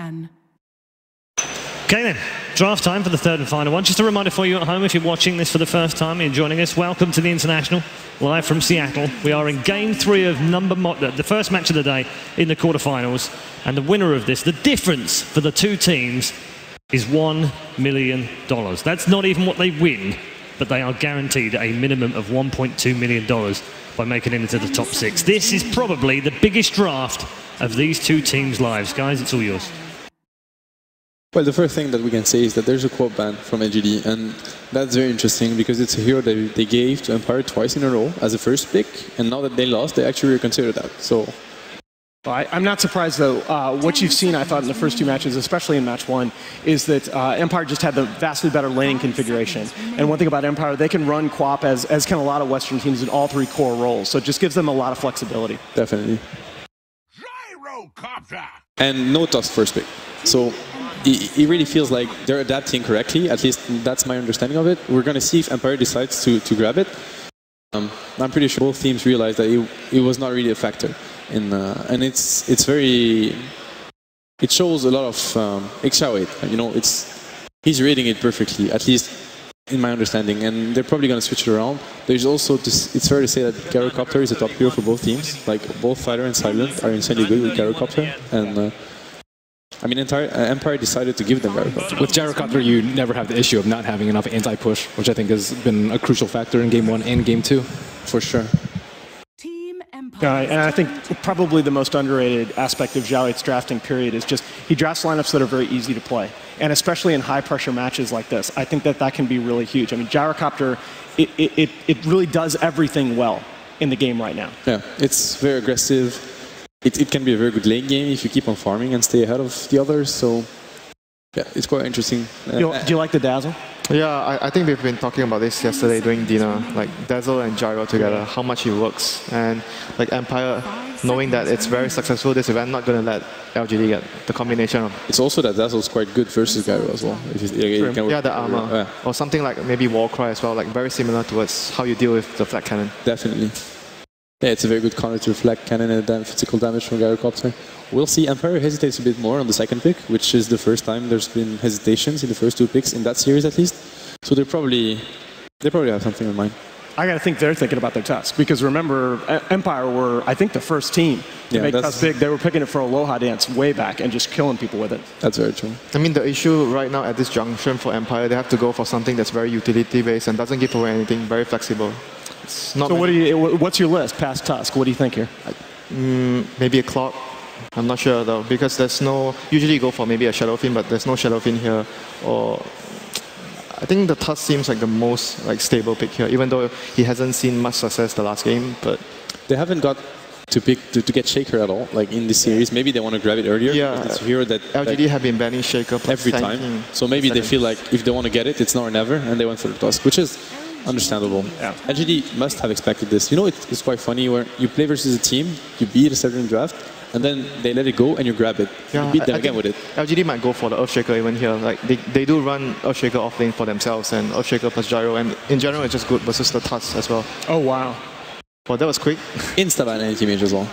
ban. Okay then, draft time for the third and final one. Just a reminder for you at home, if you're watching this for the first time and joining us, welcome to the International, live from Seattle. We are in game 3 of the first match of the day in the quarterfinals. And the winner of this, the difference for the two teams is $1 million. That's not even what they win, but they are guaranteed a minimum of $1.2 million by making it into the top 6. This is probably the biggest draft of these two teams' lives. Guys, it's all yours. Well, the first thing that we can say is that there's a quote ban from LGD, and that's very interesting because it's a hero that they gave to Empire twice in a row as a first pick, and now that they lost, they actually reconsider that. So, I'm not surprised though. What you've seen, I thought, in the first 2 matches, especially in match 1, is that Empire just had the vastly better laning configuration. And one thing about Empire, they can run QoP as can a lot of Western teams in all 3 core roles. So it just gives them a lot of flexibility. Definitely. And no Tusk first pick. So it really feels like they're adapting correctly. At least that's my understanding of it. We're going to see if Empire decides to grab it. I'm pretty sure both teams realized that it was not really a factor. And it's very... It shows a lot of Xiao, you know, he's reading it perfectly, at least in my understanding. And they're probably going to switch it around. There's also it's fair to say that Gyrocopter is a top hero for both teams. Like both Fighter and Silent are insanely good with Gyrocopter. And I mean, Empire decided to give them Gyrocopter. With Gyrocopter, you never have the issue of not having enough anti-push, which I think has been a crucial factor in Game 1 and Game 2. For sure. And I think probably the most underrated aspect of Xiao's drafting period is just he drafts lineups that are very easy to play. And especially in high-pressure matches like this, I think that can be really huge. I mean, Gyrocopter, it really does everything well in the game right now. Yeah, it's very aggressive. It can be a very good late game if you keep on farming and stay ahead of the others. So, yeah, it's quite interesting. Do you like the Dazzle? Yeah, I think we've been talking about this yesterday during dinner, like Dazzle and Gyro together, how much it works. And like Empire, knowing that it's very successful this event, not going to let LGD get the combination of... It's also that Dazzle's quite good versus Gyro as well. Yeah, the armor. Yeah. Or something like maybe Warcry as well, like very similar towards how you deal with the flat cannon. Definitely. Yeah, it's a very good counter to flat cannon and physical damage from Gyrocopter. We'll see. Empire hesitates a bit more on the second pick, which is the first time there's been hesitations in the first 2 picks in that series at least. So they probably have something in mind. I got to think they're thinking about their Tusk, because remember, Empire were, I think, the first team to make Tusk big. They were picking it for Aloha Dance way back and just killing people with it. That's very true. I mean, the issue right now at this junction for Empire, they have to go for something that's very utility-based and doesn't give away anything, very flexible. So what's your list past Tusk? What do you think here? Maybe a Clock. I'm not sure though, because there's no... Usually you go for maybe a Shadowfin, but there's no Shadowfin here. Or I think the Tusk seems like the most stable pick here, even though he hasn't seen much success the last game. But they haven't got to pick to get Shaker at all, like in this series. Maybe they want to grab it earlier. Yeah, it's a hero that LGD have been banning Shaker every time. So maybe they feel like if they want to get it, it's now or never, and they went for the Tusk, which is understandable. Yeah. LGD must have expected this. You know, it's quite funny where you play versus a team, you beat a certain draft, and then they let it go and you grab it. Yeah, you beat them again with it. LGD might go for the Earthshaker even here. Like they do run Earthshaker off lane for themselves, and Earthshaker plus Gyro, and in general it's just good versus the Tusk as well. Oh wow. Well, that was quick. Insta-ban any teammate as well.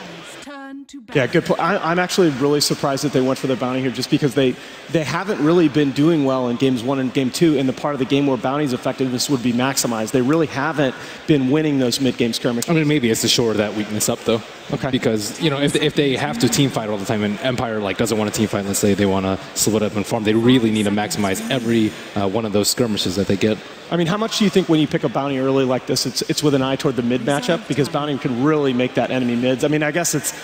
Yeah, good point. I'm actually really surprised that they went for the bounty here, just because they haven't really been doing well in games 1 and game 2 in the part of the game where bounty's effectiveness would be maximized. They really haven't been winning those mid-game skirmishes. I mean, maybe it's to shore that weakness up, though. Okay. Because, you know, if they have to team fight all the time and Empire doesn't want to team fight, let's say they want to split up and farm, they really need to maximize every one of those skirmishes that they get. I mean, how much do you think when you pick a bounty early like this, it's with an eye toward the mid matchup? Because bounty can really make that enemy mids. I mean, I guess it's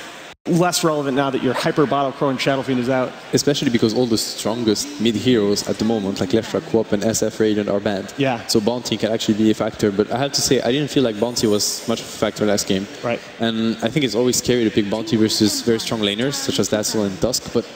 less relevant now that your Hyper Bottle Crow and Shadowfiend is out. Especially because all the strongest mid heroes at the moment, like Leftra, QoP, and SF Radiant, are banned. Yeah. So Bounty can actually be a factor. But I have to say, I didn't feel like Bounty was much of a factor last game. Right. And I think it's always scary to pick Bounty versus very strong laners, such as Dazzle and Dusk. But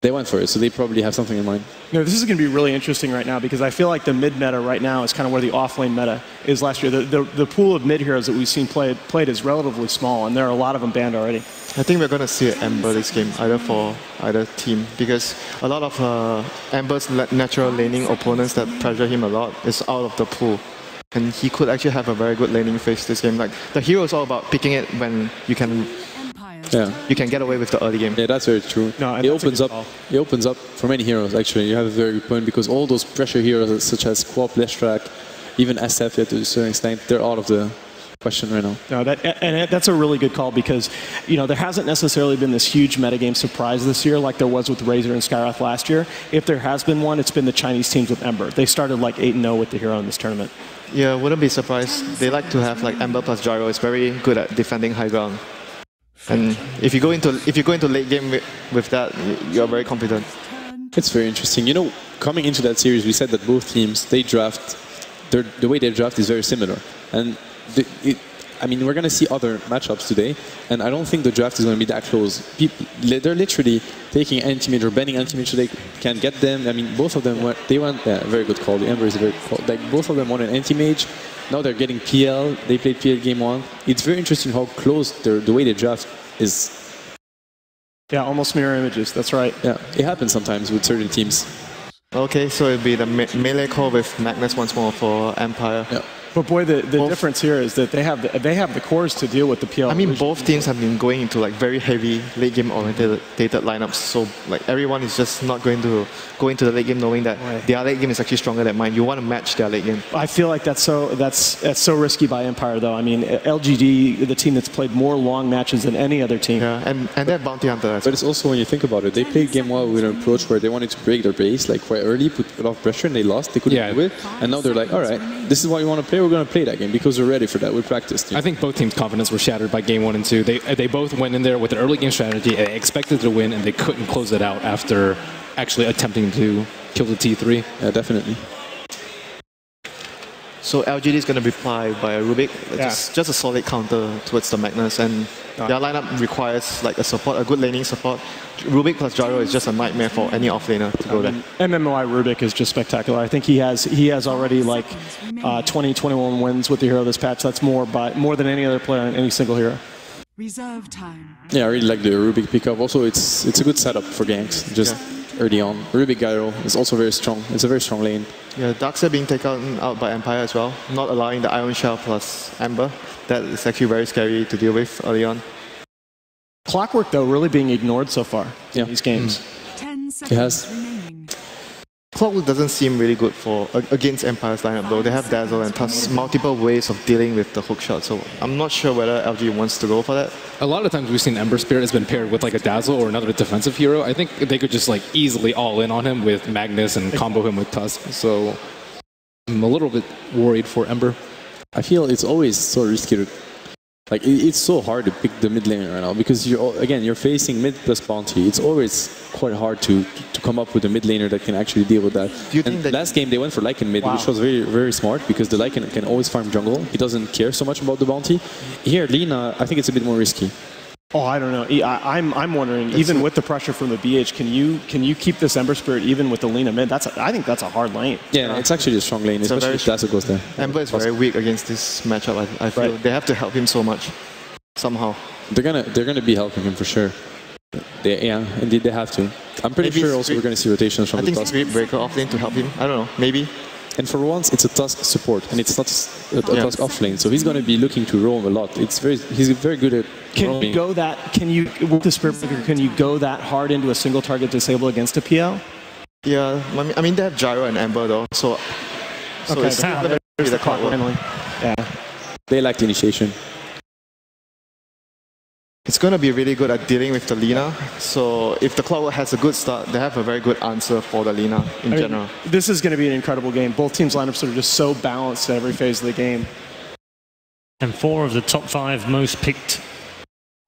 they went for it, so they probably have something in mind. You know, this is going to be really interesting right now, because I feel like the mid meta right now is kind of where the off-lane meta is last year. The pool of mid heroes that we've seen played is relatively small, and there are a lot of them banned already. I think we're going to see Ember this game, either for either team, because a lot of Ember's natural laning opponents that pressure him a lot is out of the pool. And he could actually have a very good laning phase this game. Like, the hero is all about picking it when you can you can get away with the early game. Yeah, that's very true. No, it opens up for many heroes, actually. You have a very good point, because all those pressure heroes, such as Quap, Leshrak, even SF, to a certain extent, they're out of the question right now. No, that's a really good call, because there hasn't necessarily been this huge metagame surprise this year like there was with Razor and Skywrath last year. If there has been one, it's been the Chinese teams with Ember. They started like 8-0 with the hero in this tournament. Yeah, wouldn't be surprised. They like to have like Ember plus Gyro. It's very good at defending high ground. And if you go into late game with that, you're very confident. It's very interesting. Coming into that series, we said that both teams, the way they draft is very similar. And we're going to see other matchups today, and I don't think the draft is going to be that close. They're literally taking anti-mage or banning anti-mage so they can get them. Both of them went, very good call. The Ember is a very good call. Like, both of them won an anti-mage. Now they're getting PL. They played PL game 1. It's very interesting how close the way they draft is. Yeah, almost mirror images. That's right. Yeah, it happens sometimes with certain teams. Okay, so it'll be the melee call with Magnus once more for Empire. Yeah. But boy, the difference here is that they have the cores to deal with the PL. Both teams have been going into like very heavy late game oriented lineups. So like everyone is just not going to go into the late game knowing that their late game is actually stronger than mine. You want to match their late game. I feel like that's so risky by Empire though. LGD, the team that's played more long matches than any other team. Yeah, and they're bounty hunters. But it's also, when you think about it, they played game 1 with an approach where they wanted to break their base like quite early, put a lot of pressure, and they lost. They couldn't do it, and now they're like, all right, this is what you want to play. We're going to play that game because we're ready for that. We practiced. I think both teams' confidence were shattered by game 1 and 2. They both went in there with an early game strategy. They expected to win, and they couldn't close it out after actually attempting to kill the T3. Yeah, definitely. So LGD is going to reply by a Rubik, just a solid counter towards the Magnus, and their lineup requires like a good laning support. Rubik plus Gyro is just a nightmare for any offlaner to go there. MMOI Rubik is just spectacular. I think he has already like 20-21 wins with the hero this patch. That's more than any other player in any single hero. Reserve time. Yeah, I really like the Rubik pickup. Also, it's a good setup for ganks. Just early on. Rubik Gyro is also very strong. It's a very strong lane. Yeah, Darkseid being taken out by Empire as well, not allowing the Iron Shell plus Ember. That is actually very scary to deal with early on. Clockwork, though, really being ignored so far in these games. 10 seconds remaining. Clockwork doesn't seem really good against Empire's lineup, though. They have Dazzle and thus multiple ways of dealing with the hook shot, so I'm not sure whether LG wants to go for that. A lot of times we've seen Ember Spirit has been paired with like a Dazzle or another defensive hero. I think they could just like easily all in on him with Magnus and combo him with Tusk. So I'm a little bit worried for Ember. I feel it's always so risky to, like, it's so hard to pick the mid laner right now because you're facing mid plus bounty. It's always quite hard to come up with a mid laner that can actually deal with that. Do you think that last game they went for Lycan mid, which was very, very smart because the Lycan can always farm jungle. He doesn't care so much about the bounty. Here, Lina, I think it's a bit more risky. Oh, I don't know. I'm wondering, even with the pressure from the BH, can you keep this Ember Spirit even with the Lina mid? I think that's a hard lane. Yeah, it's actually a strong lane, especially if Dazzle goes there. Ember is very weak against this matchup. I feel they have to help him so much somehow. They're gonna be helping him for sure. Indeed they have to. I'm pretty sure also we're gonna see rotations from the Tusk. I think Spirit Breaker off lane to help him. I don't know, maybe. And for once, it's a Tusk support, and it's not a Tusk off lane, so he's going to be looking to roam a lot. He's very good at roaming. With the Spirit Breaker, can you go that hard into a single target disable against a PL? Yeah, I mean they have Gyro and Ember though, so okay, it's going to be the clock finally. Yeah. They lacked initiation. It's going to be really good at dealing with the Lina. So if the Clockwork has a good start, they have a very good answer for the Lina in general. This is going to be an incredible game. Both teams' lineups are just so balanced at every phase of the game. And 4 of the top 5 most picked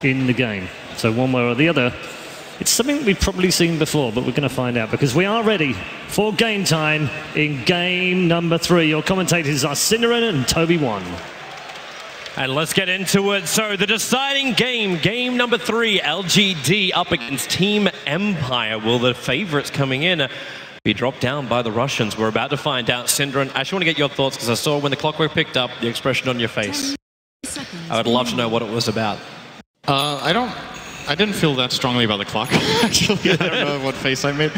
in the game. So one way or the other. It's something that we've probably seen before, but we're going to find out because we are ready for game time in game number 3. Your commentators are Cinderin and Toby1. And let's get into it. So the deciding game, game number 3, LGD up against Team Empire. Will the favorites coming in be dropped down by the Russians? We're about to find out. Cinderin, I just want to get your thoughts because I saw when the Clockwork picked up the expression on your face. I would love to know what it was about. I didn't feel that strongly about the clock, actually. I don't know what face I made.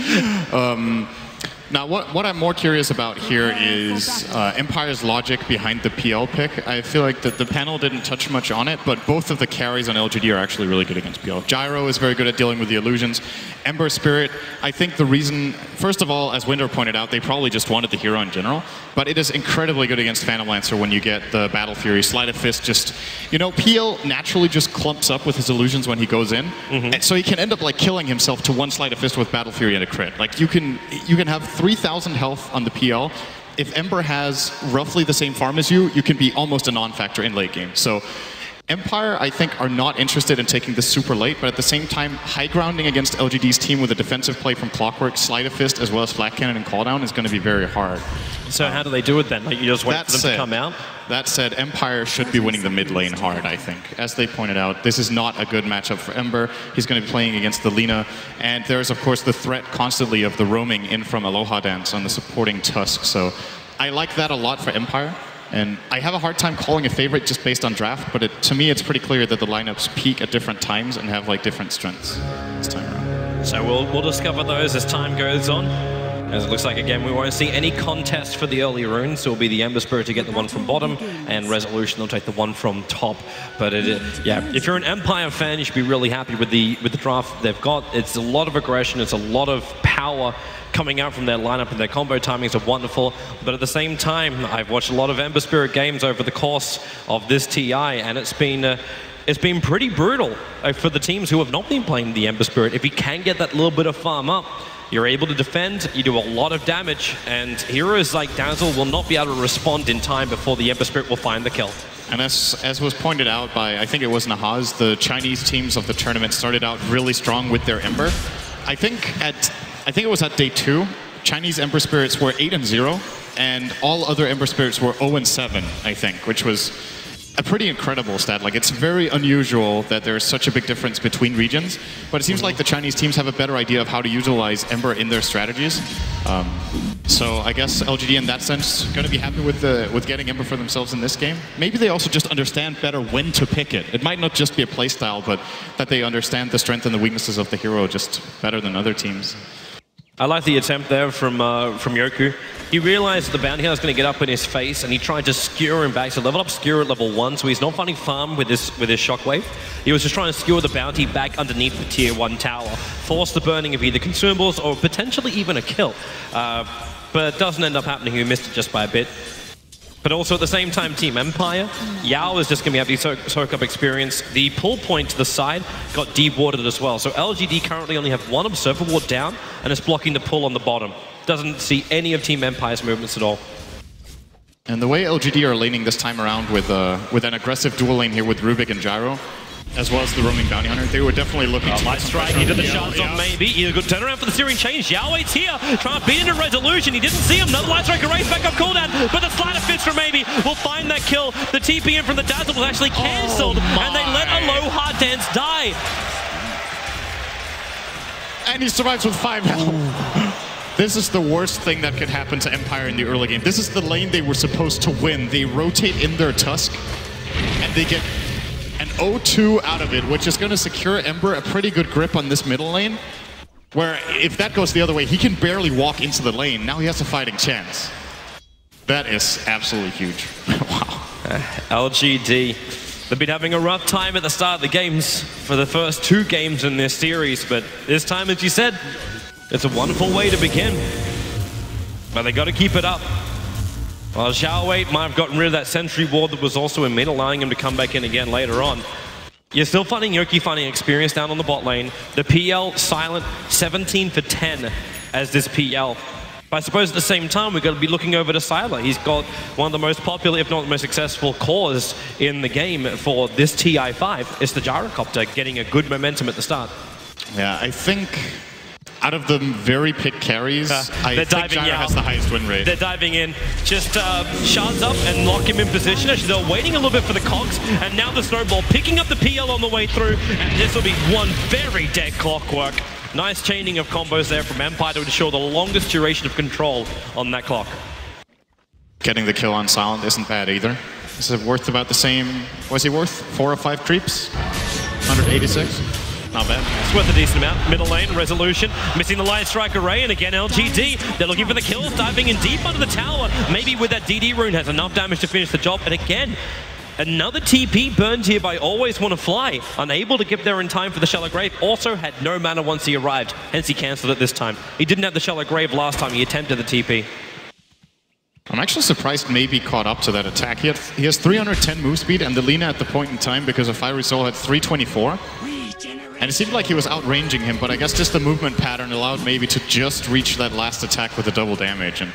Now, what I'm more curious about here is Empire's logic behind the PL pick. I feel like the panel didn't touch much on it, but both of the carries on LGD are actually really good against PL. Gyro is very good at dealing with the illusions. Ember Spirit, I think the reason, first of all, as Winder pointed out, they probably just wanted the hero in general, but it is incredibly good against Phantom Lancer when you get the Battle Fury. Sleight of Fist just, you know, PL naturally just clumps up with his illusions when he goes in, and so he can end up like killing himself to one Sleight of Fist with Battle Fury and a crit. Like you can have 3,000 health on the PL. If Ember has roughly the same farm as you, you can be almost a non-factor in late game. So Empire, I think, are not interested in taking this super late, but at the same time, high grounding against LGD's team with a defensive play from Clockwork, Sleight of Fist, as well as Flat Cannon and Call Down is going to be very hard. So how do they do it then? Like you just wait for them to come out? That said, Empire should be winning the mid lane hard, I think. As they pointed out, this is not a good matchup for Ember. He's going to be playing against the Lina, and there's, of course, the threat constantly of the roaming in from Aloha Dance on the supporting Tusk, so I like that a lot for Empire. And I have a hard time calling a favorite just based on draft, but to me it's pretty clear that the lineups peak at different times and have like different strengths this time around. So we'll discover those as time goes on. As it looks like, again, we won't see any contest for the early runes. So it'll be the Ember Spirit to get the one from bottom, and Resolution will take the one from top. But yeah, if you're an Empire fan, you should be really happy with the draft they've got. It's a lot of aggression, it's a lot of power coming out from their lineup, and their combo timings are wonderful. But at the same time, I've watched a lot of Ember Spirit games over the course of this TI, and it's been pretty brutal for the teams who have not been playing the Ember Spirit. If you can get that little bit of farm up, you're able to defend, you do a lot of damage, and heroes like Dazzle will not be able to respond in time before the Ember Spirit will find the kill. And as was pointed out by, I think it was Nahaz, the Chinese teams of the tournament started out really strong with their Ember. I think it was at day 2, Chinese Ember Spirits were 8-0, and all other Ember Spirits were 0-7, I think, which was a pretty incredible stat. Like, it's very unusual that there's such a big difference between regions, but it seems like the Chinese teams have a better idea of how to utilize Ember in their strategies. So I guess LGD in that sense going to be happy with getting Ember for themselves in this game. Maybe they also just understand better when to pick it. It might not just be a playstyle, but that they understand the strength and the weaknesses of the hero just better than other teams. I like the attempt there from Yoku. He realized the bounty hunter was going to get up in his face, and he tried to skewer him back. So level up skewer at level 1, so he's not finding farm with his shockwave. He was just trying to skewer the bounty back underneath the tier 1 tower, force the burning of either consumables or potentially even a kill. But it doesn't end up happening. He missed it just by a bit. But also at the same time, Team Empire, Yao is just going to have the soak-up experience. The pull point to the side got dewatered as well. So LGD currently only have one Observer Ward down, and it's blocking the pull on the bottom. Doesn't see any of Team Empire's movements at all. And the way LGD are laning this time around with an aggressive dual lane here with Rubik and Gyro, as well as the roaming bounty hunter, they were definitely looking to nice strike into the shards on maybe. He's a good turnaround for the steering change. Yao waits here, trying to beat into Resolution. He didn't see him. Another light strike erase back up cooldown, but the Sleight of Fist from maybe will find that kill. The TP in from the Dazzle was actually cancelled, and they let Aloha Dance die. And he survives with 5 health. This is the worst thing that could happen to Empire in the early game. This is the lane they were supposed to win. They rotate in their Tusk, and they get an 0-2 out of it, which is going to secure Ember a pretty good grip on this middle lane, where if that goes the other way, he can barely walk into the lane. Now he has a fighting chance. That is absolutely huge. Wow. LGD. They've been having a rough time at the start of the games for the first 2 games in this series, but this time, as you said, it's a wonderful way to begin. But they got to keep it up. Well, Xiaowei might have gotten rid of that sentry ward that was also in mid, allowing him to come back in again later on. You're still finding Yoki finding experience down on the bot lane. The PL silent, 17 for 10 as this PL. But I suppose at the same time, we've got to be looking over to Sylar. He's got one of the most popular, if not the most successful cores in the game for this TI5. It's the Gyrocopter getting a good momentum at the start. Yeah, I think out of the very picked carries, I think Gyro has the highest win rate. They're diving in. Just shards up and lock him in position. Actually, they're waiting a little bit for the cogs, and now the snowball picking up the PL on the way through, and this will be one very dead Clockwork. Nice chaining of combos there from Empire to ensure the longest duration of control on that clock. Getting the kill on Silent isn't bad either. This is worth about the same, was he worth 4 or 5 creeps? 186? Not bad. It's worth a decent amount. Middle lane, Resolution, missing the Light Strike Array, and again LGD. They're looking for the kills, diving in deep under the tower. Maybe with that DD rune has enough damage to finish the job. And again, another TP burned here by Always Wanna Fly. Unable to get there in time for the Shallow Grave. Also had no mana once he arrived, hence he cancelled it this time. He didn't have the Shallow Grave last time he attempted the TP. I'm actually surprised maybe caught up to that attack. He has 310 move speed, and the Lina at the point in time, because of Fiery Soul, had 324. And it seemed like he was outranging him, but I guess just the movement pattern allowed maybe to just reach that last attack with the double damage. And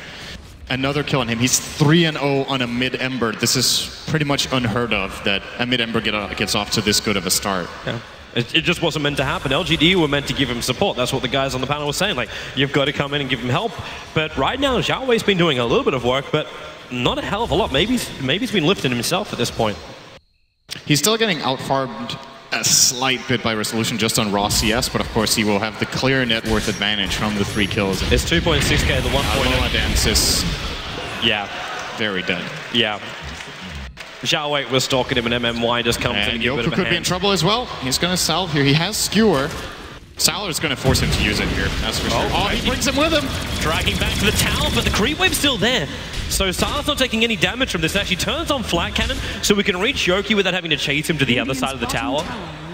another kill on him. He's 3-0 on a mid-Ember. This is pretty much unheard of that a mid-Ember gets off to this good of a start. Yeah. It just wasn't meant to happen. LGD were meant to give him support. That's what the guys on the panel were saying. Like, you've got to come in and give him help. But right now, Xiao Wei's been doing a little bit of work, but not a hell of a lot. Maybe he's been lifting himself at this point. He's still getting out-farmed a slight bit by Resolution just on raw CS, but of course he will have the clear net worth advantage from the 3 kills. It's 2.6k, the 1.0 dance is very dead. Yeah. Xiao Wei was stalking him, and MMY just comes in and gives it a could be in trouble as well. He's going to salve here. He has Skewer. Salar's going to force him to use it here, that's for sure. Oh, he brings him with him! Dragging back to the tower, but the creep wave's still there. So Salar's not taking any damage from this. It actually turns on Flat Cannon, so we can reach Yoku without having to chase him to the other side of the tower.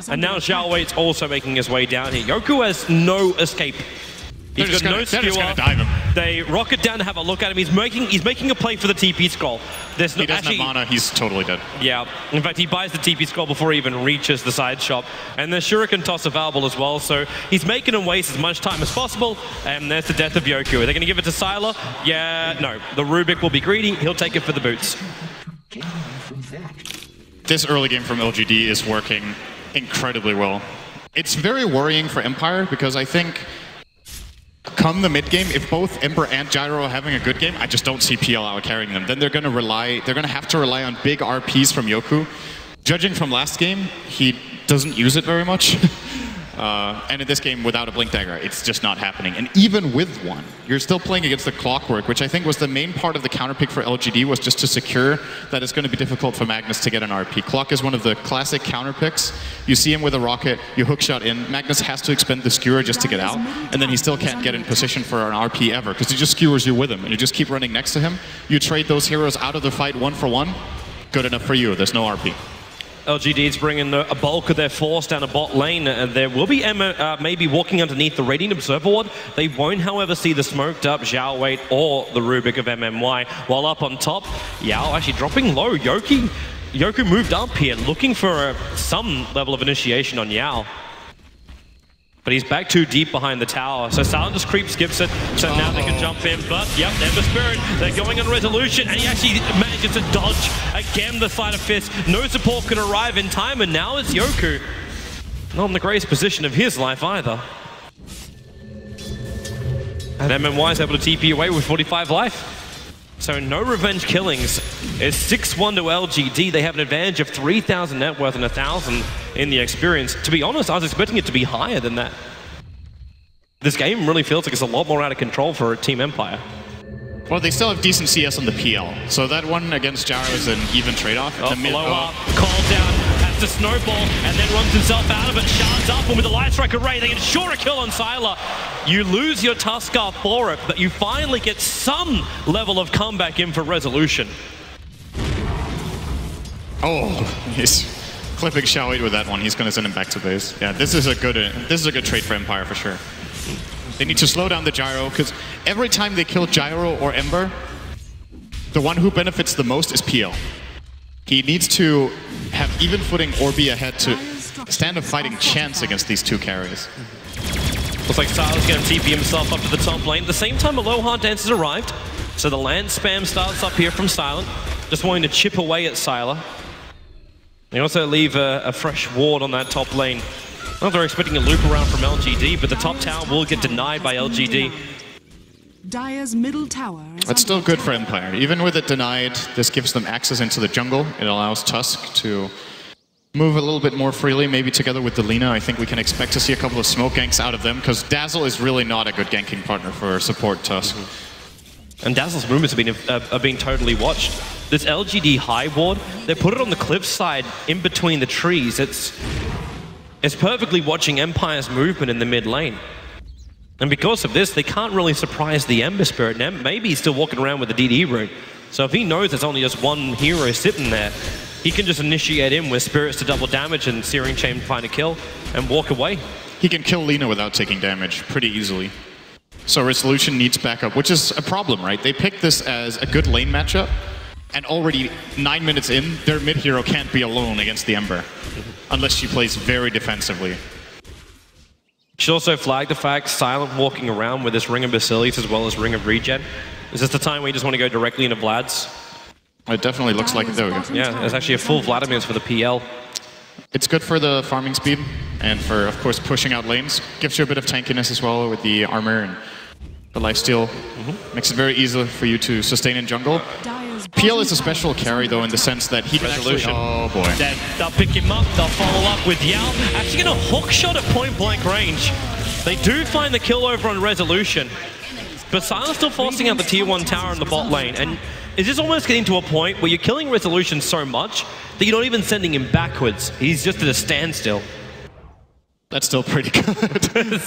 And now Xiao Wei's also making his way down here. Yoku has no escape. He's got no skewer. They're just gonna dive him. They rocket down to have a look at him. He's making a play for the TP scroll. There's no, he doesn't have mana, he's totally dead. Yeah, in fact he buys the TP scroll before he even reaches the side shop. And the Shuriken toss available as well, so he's making him waste as much time as possible. And there's the death of Yoku. Are they gonna give it to Sylar? Yeah, no. The Rubik will be greedy, he'll take it for the boots. This early game from LGD is working incredibly well. It's very worrying for Empire because I think come the mid game, if both Ember and Gyro are having a good game, I just don't see PL out carrying them. Then they're gonna have to rely on big RPs from Yoku. Judging from last game, he doesn't use it very much. And in this game, without a Blink Dagger, it's just not happening. And even with one, you're still playing against the Clockwork, which I think was the main part of the counterpick for LGD, was just to secure that it's going to be difficult for Magnus to get an RP. Clock is one of the classic counterpicks. You see him with a rocket, you hookshot in, Magnus has to expend the skewer just to get out, and then he still can't get in position for an RP ever, because he just skewers you with him, and you just keep running next to him. You trade those heroes out of the fight 1-for-1, good enough for you, there's no RP. LGD's bringing a bulk of their force down a bot lane. There will be Emma maybe walking underneath the Radiant Observer Ward. They won't, however, see the smoked up Xiao Wei or the Rubik of MMY. While up on top, Yao actually dropping low. Yoku moved up here, looking for some level of initiation on Yao. But he's back too deep behind the tower. So Silent just skips it, so now they can jump in. But, yep, Ember Spirit, they're going on Resolution, and he actually manages to dodge again the Sleight of Fist. No support can arrive in time, and now it's Yoku. Not in the greatest position of his life either. And MMY is able to TP away with 45 life. So no revenge killings. It's 6-1 to LGD. They have an advantage of 3,000 net worth and 1,000 in the experience. To be honest, I was expecting it to be higher than that. This game really feels like it's a lot more out of control for Team Empire. Well, they still have decent CS on the PL. So that one against Gyro is an even trade-off. Blow up, call down, has to snowball, and then runs himself out of it. Shards up, and with the Light Strike Array, they can ensure a kill on Sylar. You lose your Tuskar for it, but you finally get some level of comeback in for Resolution. Oh, he's clipping Xiao Wei with that one. He's going to send him back to base. Yeah, this is a good trade for Empire for sure. They need to slow down the Gyro, because every time they kill Gyro or Ember, the one who benefits the most is PL. He needs to have even footing or be ahead to stand a fighting chance against these two carries. Looks like Sylar's going to TP himself up to the top lane. At the same time, Aloha Dance has arrived, so the land spam starts up here from Silent, just wanting to chip away at Sylar. They also leave a fresh ward on that top lane. I don't know if they're expecting a loop around from LGD, but the top tower will get denied by LGD. Dire's middle tower. That's still good for Empire. Even with it denied, this gives them access into the jungle. It allows Tusk to move a little bit more freely, maybe together with the Lina. I think we can expect to see a couple of smoke ganks out of them, because Dazzle is really not a good ganking partner for support Tusk. And Dazzle's movements are being totally watched. This LGD high ward, they put it on the cliff side in between the trees. is perfectly watching Empire's movement in the mid lane. And because of this, they can't really surprise the Ember Spirit. And maybe he's still walking around with the DD rune. So if he knows there's only just one hero sitting there, he can just initiate in with Spirits to double damage and Searing Chain find a kill and walk away. He can kill Lina without taking damage pretty easily. So Resolution needs backup, which is a problem, right? They picked this as a good lane matchup, and already 9 minutes in, their mid hero can't be alone against the Ember, unless she plays very defensively. Should also flag the fact Silent walking around with this Ring of Basilius as well as Ring of Regen. Is this the time where you just want to go directly into Vlad's? It definitely looks like it. There we go. Yeah, there's actually a full Vladimir's for the PL. It's good for the farming speed and for, of course, pushing out lanes. Gives you a bit of tankiness as well with the armor and the lifesteal. Makes it very easy for you to sustain in jungle. PL is a special carry, though, in the sense that he can actually... Oh, boy. Then they'll pick him up, they'll follow up with Yao. Actually going to hook shot at point-blank range. They do find the kill over on Resolution. But Silent's still forcing out the tier 1 tower in the bot lane. And is this almost getting to a point where you're killing Resolution so much that you're not even sending him backwards? He's just at a standstill. That's still pretty good.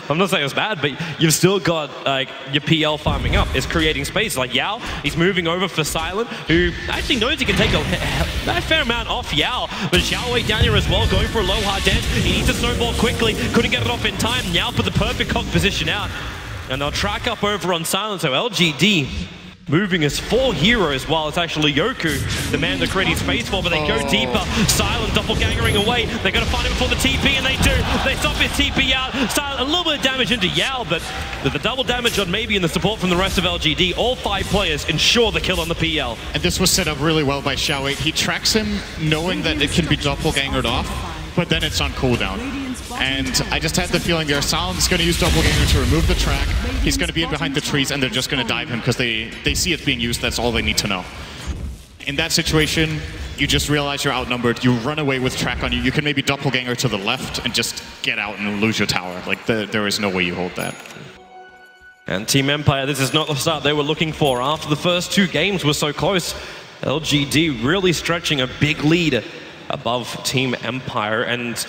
I'm not saying it's bad, but you've still got like your PL farming up. It's creating space. Like Yao, he's moving over for Silent, who actually knows he can take a fair amount off Yao. But Xiaowei down here as well, going for a low hard dance. He needs to snowball quickly. Couldn't get it off in time. Yao put the perfect cock position out. And they'll track up over on Silent. So LGD moving as 4 heroes while it's actually Yoku, the man they're creating space for, but they go deeper. Silent doppelgangering away. They're going to find him before the TP, and they do. They stop his TP out. Silent, a little bit of damage into Yao, but with the double damage on maybe and the support from the rest of LGD, all 5 players ensure the kill on the PL. And this was set up really well by Xiaowei. He tracks him knowing that it can be doppelgangered off, but then it's on cooldown. And I just had the feeling there, Silent's going to use doppelganger to remove the track. He's going to be in behind the trees, and they're just going to dive him because they see it being used. That's all they need to know. In that situation, you just realize you're outnumbered. You run away with track on you. You can maybe doppelganger to the left and just get out and lose your tower. Like, there is no way you hold that. And Team Empire, this is not the start they were looking for. After the first 2 games were so close, LGD really stretching a big lead above Team Empire. And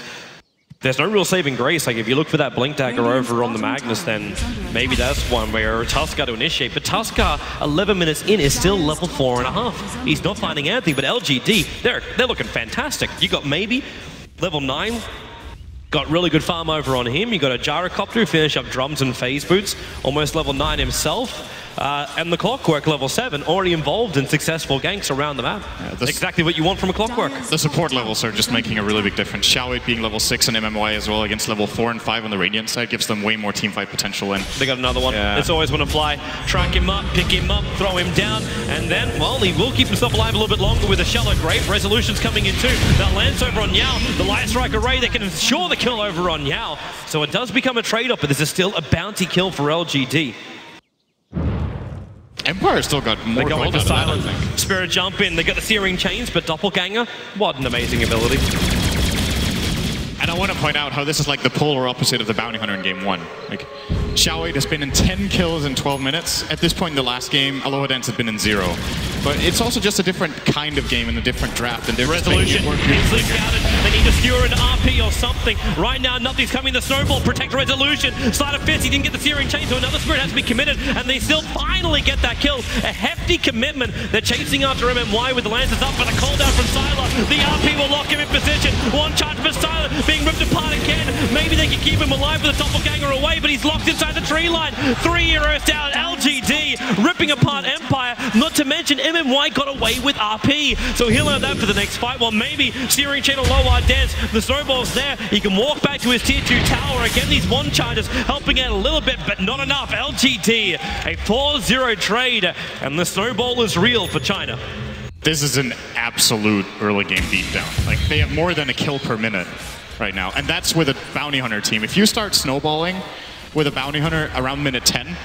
there's no real saving grace. Like, if you look for that Blink Dagger over on the Magnus, then maybe that's one where Tuskar to initiate. But Tuskar, 11 minutes in, is still level 4.5. He's not finding anything, but LGD, they're looking fantastic. You got maybe level 9, got really good farm over on him. You got a Gyrocopter who finish up drums and phase boots, almost level 9 himself. And the Clockwork, level 7, already involved in successful ganks around the map. Yeah, exactly what you want from a Clockwork. The support levels are just making a really big difference. Xiaowei being level 6 in MMY as well against level 4 and 5 on the Radiant side gives them way more teamfight potential. And they got another one. Yeah. It's always want to fly. Track him up, pick him up, throw him down, and then, well, he will keep himself alive a little bit longer with a Shallow Grave. Resolution's coming in too. That lands over on Yao. The Light Strike Array, they can ensure the kill over on Yao. So it does become a trade-off, but this is still a bounty kill for LGD. Empire still got more gold out of Silent. That, I think. Spirit jump in. They got the Searing Chains, but Doppelganger, what an amazing ability. And I want to point out how this is like the polar opposite of the Bounty Hunter in Game 1. Like, Xiaowei has been in 10 kills in 12 minutes. At this point in the last game, Aloha Dance had been in 0. But it's also just a different kind of game and a different draft. And Resolution, easily scouted. They need to skewer an RP or something. Right now, nothing's coming. The Snowball protect Resolution. Slide of Fist, he didn't get the Searing Chain, so another Spirit has to be committed. And they still finally get that kill. A hefty commitment. They're chasing after MMY with the Lances up, but a call down from Sylar. The RP will lock him in position. One charge for Sylar, being ripped apart again. Maybe they can keep him alive with a Doppelganger away, but he's locked inside the tree line. 3 heroes down. LGD ripping apart Empire. Not to mention MMY got away with RP. So he'll have that for the next fight. Well, maybe Searing Chain or Low Hard Dance. The Snowball's there. He can walk back to his tier 2 tower. Again, these 1 charges helping out a little bit, but not enough. LGD, a 4-0 trade, and the Snowball is real for China. This is an absolute early game beatdown. Like, they have more than a kill per minute right now, and that's with a Bounty Hunter team. If you start snowballing with a Bounty Hunter around minute 10,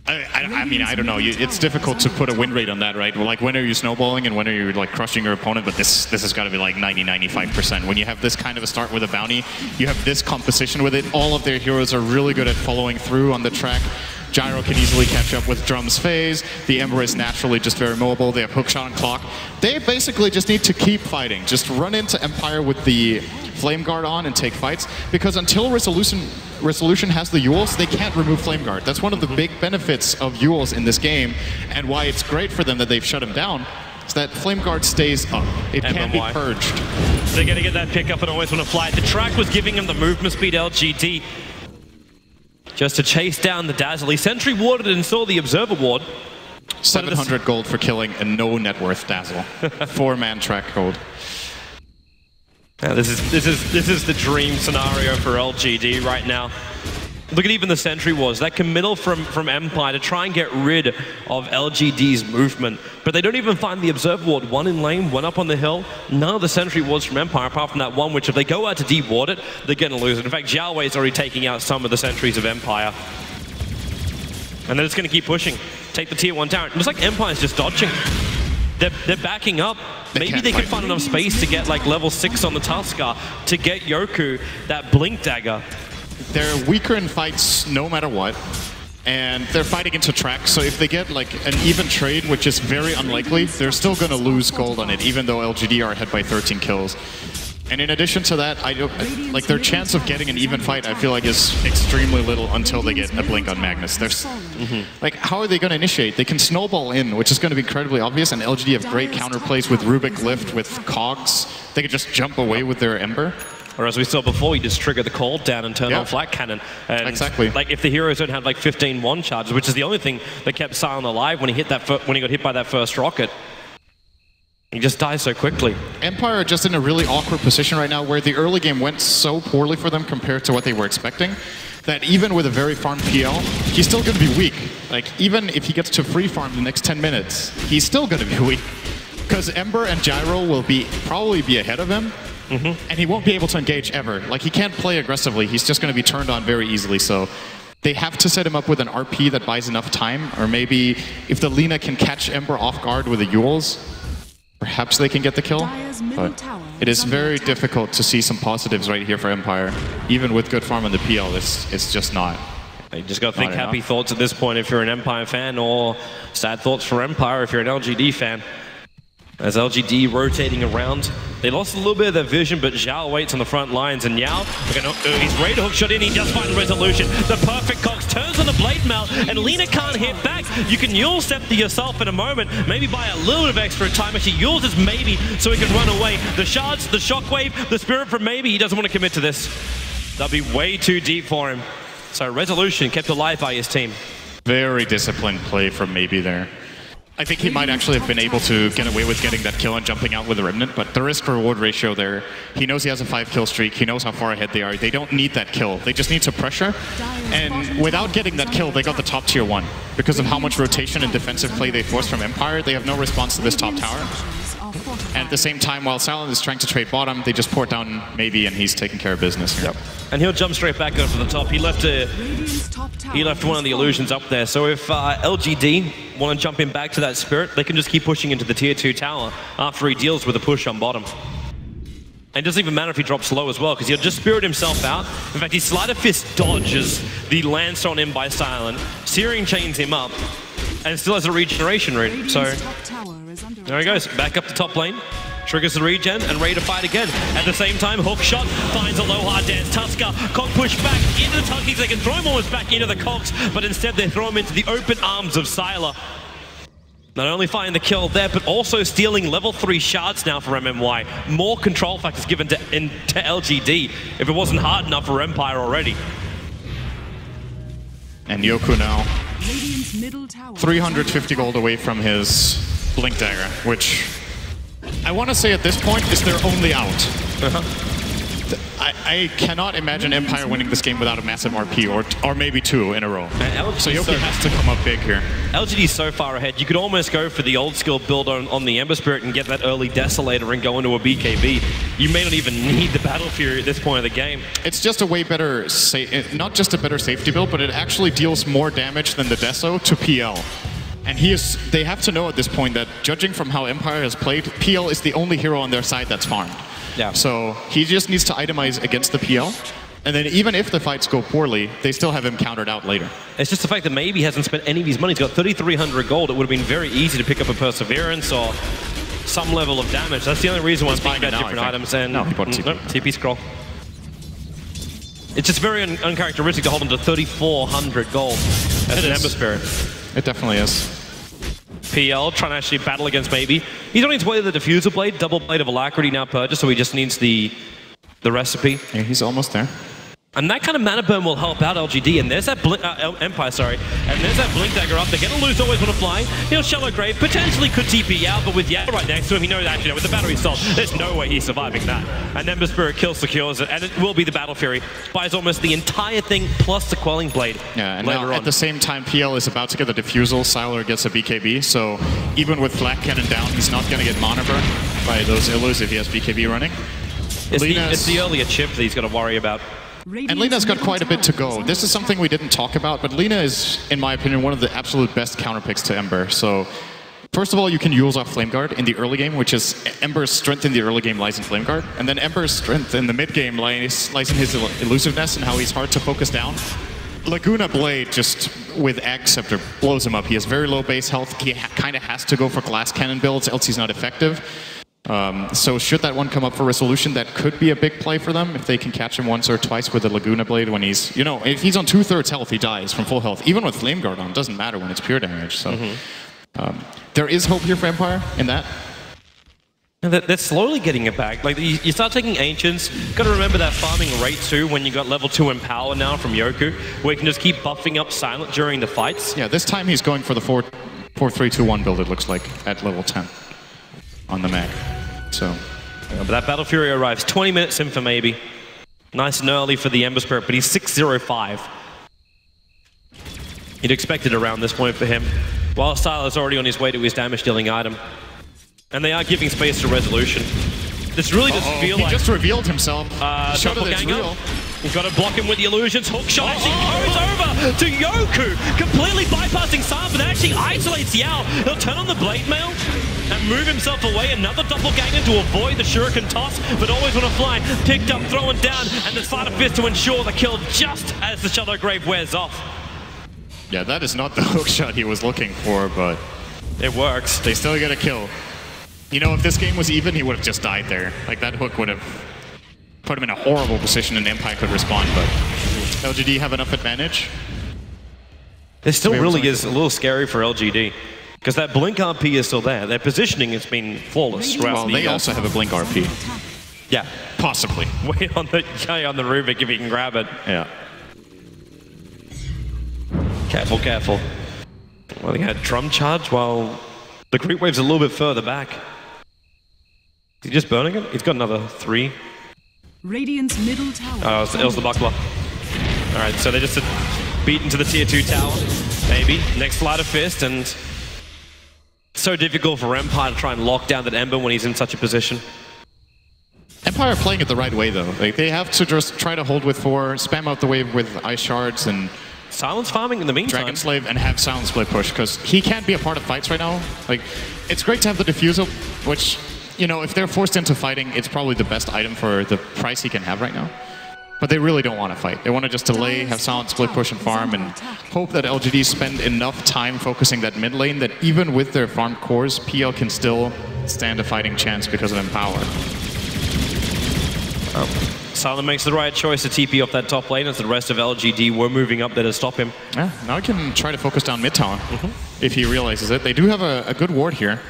I mean, I don't know. It's difficult to put a win rate on that, right? Like, when are you snowballing and when are you like crushing your opponent? But this has got to be like 90-95%. When you have this kind of a start with a bounty, you have this composition with it. All of their heroes are really good at following through on the track. Gyro can easily catch up with Drum's phase. The Ember is naturally just very mobile. They have hookshot and clock. They basically just need to keep fighting. Just run into Empire with the Flame Guard on and take fights, because until Resolution has the Yules, they can't remove Flame Guard. That's one of the big benefits of Yules in this game, and why it's great for them that they've shut him down, is that Flame Guard stays up. It can't be purged. They're going to get that pickup and always want to fly. The track was giving him the movement speed, LGD, just to chase down the Dazzle. He Sentry Warded and saw the Observer Ward. 700 gold for killing a no net worth Dazzle. 4-man track gold. Now this is the dream scenario for LGD right now. Look at even the Sentry Wards, that committal from Empire to try and get rid of LGD's movement. But they don't even find the Observer Ward. One in lane, one up on the hill. None of the Sentry Wards from Empire, apart from that one, which if they go out to de-ward it, they're going to lose it. In fact, Xiaowei is already taking out some of the sentries of Empire. And they're just going to keep pushing. Take the tier 1 tower. It looks like Empire's just dodging. They're backing up. Maybe they could find enough space to get like level 6 on the Tusker to get Yoku that Blink Dagger. They're weaker in fights no matter what, and they're fighting into track, so if they get like an even trade, which is very unlikely, they're still going to lose gold on it, even though LGD are ahead by 13 kills. And in addition to that, like their chance of getting an even fight, I feel like is extremely little until they get a blink on Magnus. There's like, how are they going to initiate? They can snowball in, which is going to be incredibly obvious, and LGD have great counterplays with Rubik Lift, with Cogs. They could just jump away with their Ember. Or as we saw before, you just trigger the call down and turn on Flat Cannon. And exactly. Like if the heroes don't have like 15 one charges, which is the only thing that kept Silent alive when he hit that when he got hit by that first rocket. He just dies so quickly. Empire are just in a really awkward position right now where the early game went so poorly for them compared to what they were expecting that even with a very farmed PL, he's still going to be weak. Like, even if he gets to free farm the next 10 minutes, he's still going to be weak. Because Ember and Gyro will probably be ahead of him, and he won't be able to engage ever. Like, he can't play aggressively. He's just going to be turned on very easily. So they have to set him up with an RP that buys enough time, or maybe if the Lina can catch Ember off guard with the Yules, perhaps they can get the kill, but it is very difficult to see some positives right here for Empire. Even with good farm on the PL, it's just not. You just got to think happy thoughts at this point if you're an Empire fan, or sad thoughts for Empire if you're an LGD fan. As LGD rotating around, they lost a little bit of their vision, but Zhao waits on the front lines, and Yao, he's ready to hook shot in, he does find Resolution. The perfect Cox turns on the Blade Mail, and Lina can't hit back. You can Yule step to yourself in a moment, maybe buy a little bit of extra time. Actually, Yule's is maybe, so he can run away. The shards, the shockwave, the spirit from maybe, he doesn't want to commit to this. That'll be way too deep for him. So Resolution kept alive by his team. Very disciplined play from maybe there. I think he might actually have been able to get away with getting that kill and jumping out with the Remnant, but the risk-reward ratio there, he knows he has a 5-kill streak, he knows how far ahead they are. They don't need that kill, they just need to pressure. And without getting that kill, they got the top tier 1. Because of how much rotation and defensive play they forced from Empire, they have no response to this top tower. And at the same time, while Silent is trying to trade bottom, they just port down maybe, and he's taking care of business here. And he'll jump straight back over the top. He left one of the illusions up there. So if LGD want to jump in back to that spirit, they can just keep pushing into the tier 2 tower after he deals with a push on bottom. And it doesn't even matter if he drops low as well, because he'll just spirit himself out. In fact, his Sleight of Fist dodges the lance on him by Silent. Searing chains him up, and still has a regeneration rune. So there he goes, back up the top lane. Triggers the regen and ready to fight again. At the same time, hook shot finds a low hard dance. Tusker, Cock push back into the Tunkies. They can throw him almost back into the Cogs, but instead they throw him into the open arms of Sylar. Not only finding the kill there, but also stealing level 3 shards now for MMY. More control factors given to LGD if it wasn't hard enough for Empire already. And Yoku now 350 gold away from his Blink Dagger, which I want to say at this point is their only out. I cannot imagine Empire winning this game without a massive RP, or maybe 2 in a row. So Yoki has to come up big here. LGD is so far ahead, you could almost go for the old skill build on the Ember Spirit and get that early Desolator and go into a BKB. You may not even need the Battle Fury at this point of the game. It's just a way better, not just a better safety build, but it actually deals more damage than the Deso to PL. And they have to know at this point that, judging from how Empire has played, PL is the only hero on their side that's farmed. Yeah. So he just needs to itemize against the PL, and then even if the fights go poorly, they still have him countered out later. It's just the fact that maybe he hasn't spent any of his money. He's got 3,300 gold. It would have been very easy to pick up a Perseverance or some level of damage. That's the only reason why I'm thinking about different items. And no, he bought TP. Nope, TP scroll. It's just very uncharacteristic to hold him to 3,400 gold as an Ember Spirit. It definitely is. PL trying to actually battle against Maybe. He's on his way to the Diffuser Blade, double Blade of Alacrity now purchased, so he just needs the recipe. Yeah, he's almost there. And that kind of mana burn will help out LGD. And there's that Empire, sorry. And there's that Blink Dagger up. They're going to lose Always Want to Fly. You know, Shallow Grave potentially could TP out, but with Yao right next to him, he knows actually with the battery stall, there's no way he's surviving that. And Ember Spirit kill secures it, and it will be the Battle Fury. Buys almost the entire thing plus the Quelling Blade. Yeah, and now at the same time, PL is about to get the Diffusal. Sylar gets a BKB, so even with Flak Cannon down, he's not going to get mana burn by those Illus if he has BKB running. It's the earlier chip that he's got to worry about. And Lina's got quite a bit to go. This is something we didn't talk about, but Lina is, in my opinion, one of the absolute best counter picks to Ember. So, first of all, you can use off Flame Guard in the early game, which is Ember's strength in the early game lies in Flame Guard. And then Ember's strength in the mid game lies in his elusiveness and how he's hard to focus down. Laguna Blade, just with Ag Scepter, blows him up. He has very low base health. He kind of has to go for Glass Cannon builds, else he's not effective. So should that one come up for resolution, that could be a big play for them if they can catch him once or twice with the Laguna Blade when he's, you know, if he's on 2/3 health, he dies from full health. Even with Flame Guard on, it doesn't matter when it's pure damage. So there is hope here for Empire in that. And they're slowly getting it back. Like you start taking Ancients, got to remember that farming rate too when you got level 2 Empower now from Yoku, where you can just keep buffing up Silent during the fights. Yeah, this time he's going for the 4-3-2-1 build, it looks like, at level 10 on the mag. So, but that Battle Fury arrives 20 minutes in for Maybe. Nice and early for the Ember Spirit, but he's 6-0-5. You'd expect it around this point for him. While Sylar's already on his way to his damage-dealing item. And they are giving space to resolution. This really does feel like... He just revealed himself. Doppelganger. He's got to block him with the illusions. Hook shot actually goes over to Yoku, completely bypassing Sam, but actually isolates Yao. He'll turn on the Blade Mail and move himself away. Another Doppelganger to avoid the Shuriken toss, but Always Want to Fly. Picked up, thrown down, and the Slider Fist to ensure the kill just as the Shadow Grave wears off. Yeah, that is not the hook shot he was looking for, but it works. They still get a kill. You know, if this game was even, he would have just died there. Like, that hook would have put him in a horrible position and Empire could respond, but LGD have enough advantage. It still really is a little scary for LGD, because that Blink RP is still there. Their positioning has been flawless throughout the they also have a Blink RP. Yeah. Possibly. Wait on the guy on the Rubik if he can grab it. Yeah. Careful, careful. Well, they had Drum Charge while the creep wave's a little bit further back. Is he just burning it? He's got another 3. Radiant's middle tower. Oh, it was the buckler. Alright, so they just beat into the tier 2 tower. Maybe. Next Slider Fist, and so difficult for Empire to try and lock down that Ember when he's in such a position. Empire are playing it the right way, though. Like, they have to just try to hold with 4, spam out the wave with Ice Shards and Silence farming in the meantime. Dragon Slave, and have Silence Blade push, because he can't be a part of fights right now. Like, it's great to have the Diffusal, which, you know, if they're forced into fighting, it's probably the best item for the price he can have right now. But they really don't want to fight. They want to just delay, have Silent Split push and farm, and hope that LGD spend enough time focusing that mid lane that even with their farmed cores, PL can still stand a fighting chance because of Empower. Silent makes the right choice to TP off that top lane as the rest of LGD were moving up there to stop him. Yeah, now he can try to focus down mid tower if he realizes it. They do have a good ward here.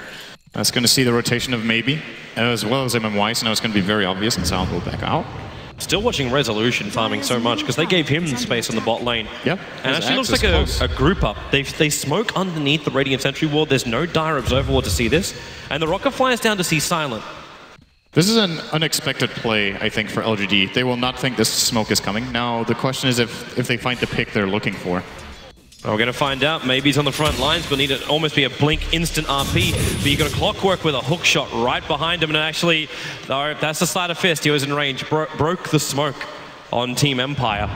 That's going to see the rotation of Maybe, as well as MMY, so now it's going to be very obvious, and Silent will back out. Still watching Resolution farming so much, because they gave him space on the bot lane. Yep. And actually looks like a group up. They smoke underneath the Radiant Sentry Ward. There's no Dire Observer Ward to see this. And the Rocket flies down to see Silent. This is an unexpected play, I think, for LGD. They will not think this smoke is coming. Now, the question is if they find the pick they're looking for. Well, we're going to find out. Maybe he's on the front lines, but need to almost be a blink instant RP. But you got a Clockwork with a hook shot right behind him, and actually, that's the Slider Fist. He was in range, broke the smoke on Team Empire.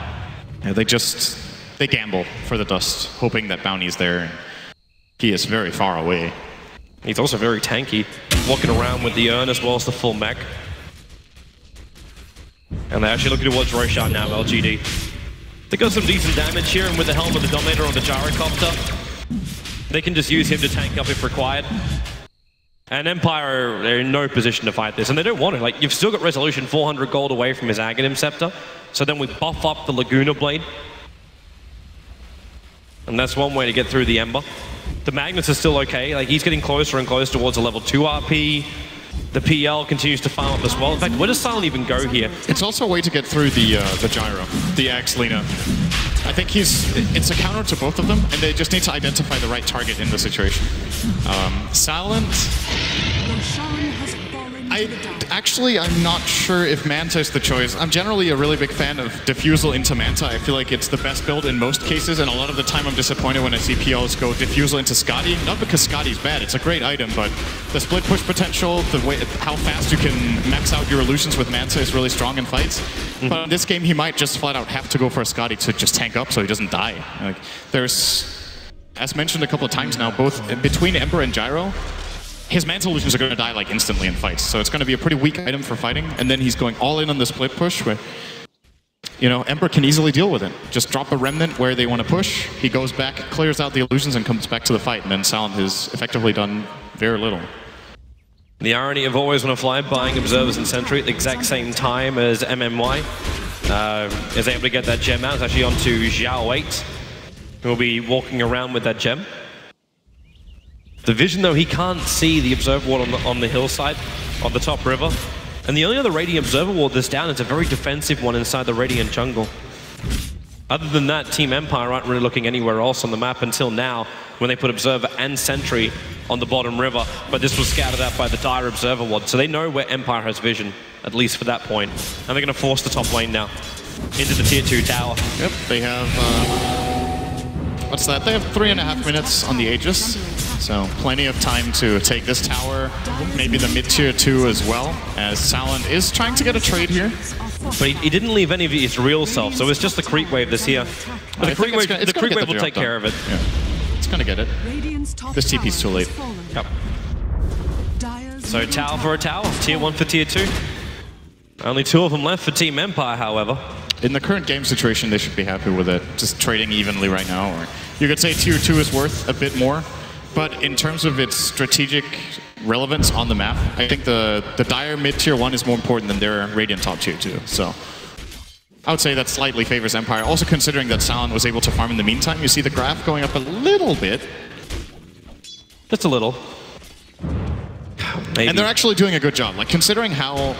Yeah, they gamble for the dust, hoping that Bounty's there. And he is very far away. He's also very tanky, walking around with the urn as well as the full mech. And they're actually looking towards Roshan now, LGD. They got some decent damage here, and with the helm of the Dominator on the Gyrocopter, they can just use him to tank up if required. And Empire, they're in no position to fight this, and they don't want to. Like, you've still got Resolution 400 gold away from his Aghanim Scepter, so then we buff up the Laguna Blade. And that's one way to get through the Ember. The Magnus is still okay, like he's getting closer and closer towards a level 2 RP. The PL continues to farm up as well. In fact, where does Silent even go here? It's also a way to get through the gyro, the Axe Lina. I think it's a counter to both of them, and they just need to identify the right target in the situation. Silent, I'm not sure if Manta is the choice. I'm generally a really big fan of Diffusal into Manta. I feel like it's the best build in most cases, and a lot of the time I'm disappointed when I see PLs go Diffusal into Scotty. Not because Scotty's bad, it's a great item, but the split push potential, the way how fast you can max out your illusions with Manta is really strong in fights. But in this game, he might just flat out have to go for a Scotty to just tank up so he doesn't die. Like, there's, as mentioned a couple of times now, both between Ember and Gyro, his Manta illusions are going to die like instantly in fights. So it's going to be a pretty weak item for fighting. And then he's going all in on the split push where, you know, Ember can easily deal with it. Just drop a Remnant where they want to push. He goes back, clears out the illusions, and comes back to the fight. And then Silent has effectively done very little. The irony of always want to fly buying Observers and Sentry at the exact same time as MMY is able to get that gem out. It's actually onto Xiao 8, who will be walking around with that gem. The vision, though, he can't see the Observer Ward on the hillside, on the top river. And the only other Radiant Observer Ward that's down is a very defensive one inside the Radiant jungle. Other than that, Team Empire aren't really looking anywhere else on the map until now, when they put Observer and Sentry on the bottom river. But this was scouted out by the Dire Observer Ward, so they know where Empire has vision, at least for that point. And they're going to force the top lane now into the tier 2 tower. Yep, they have, what's that? They have 3.5 minutes on the Aegis. So plenty of time to take this tower, maybe the mid-tier 2 as well, as Silent is trying to get a trade here. But he didn't leave any of his real self, so it's just the creep wave this here. But the creep wave will take care of it. Yeah. It's going to get it. This TP's too late. Yep. So tower for a tower, tier 1 for tier 2. Only 2 of them left for Team Empire, however. In the current game situation, they should be happy with it, just trading evenly right now. Or you could say tier 2 is worth a bit more. But in terms of its strategic relevance on the map, I think the Dire mid-tier 1 is more important than their Radiant top tier 2. So I would say that slightly favors Empire. Also considering that Silent was able to farm in the meantime, you see the graph going up a little bit. Just a little. Maybe. And they're actually doing a good job. Like, considering how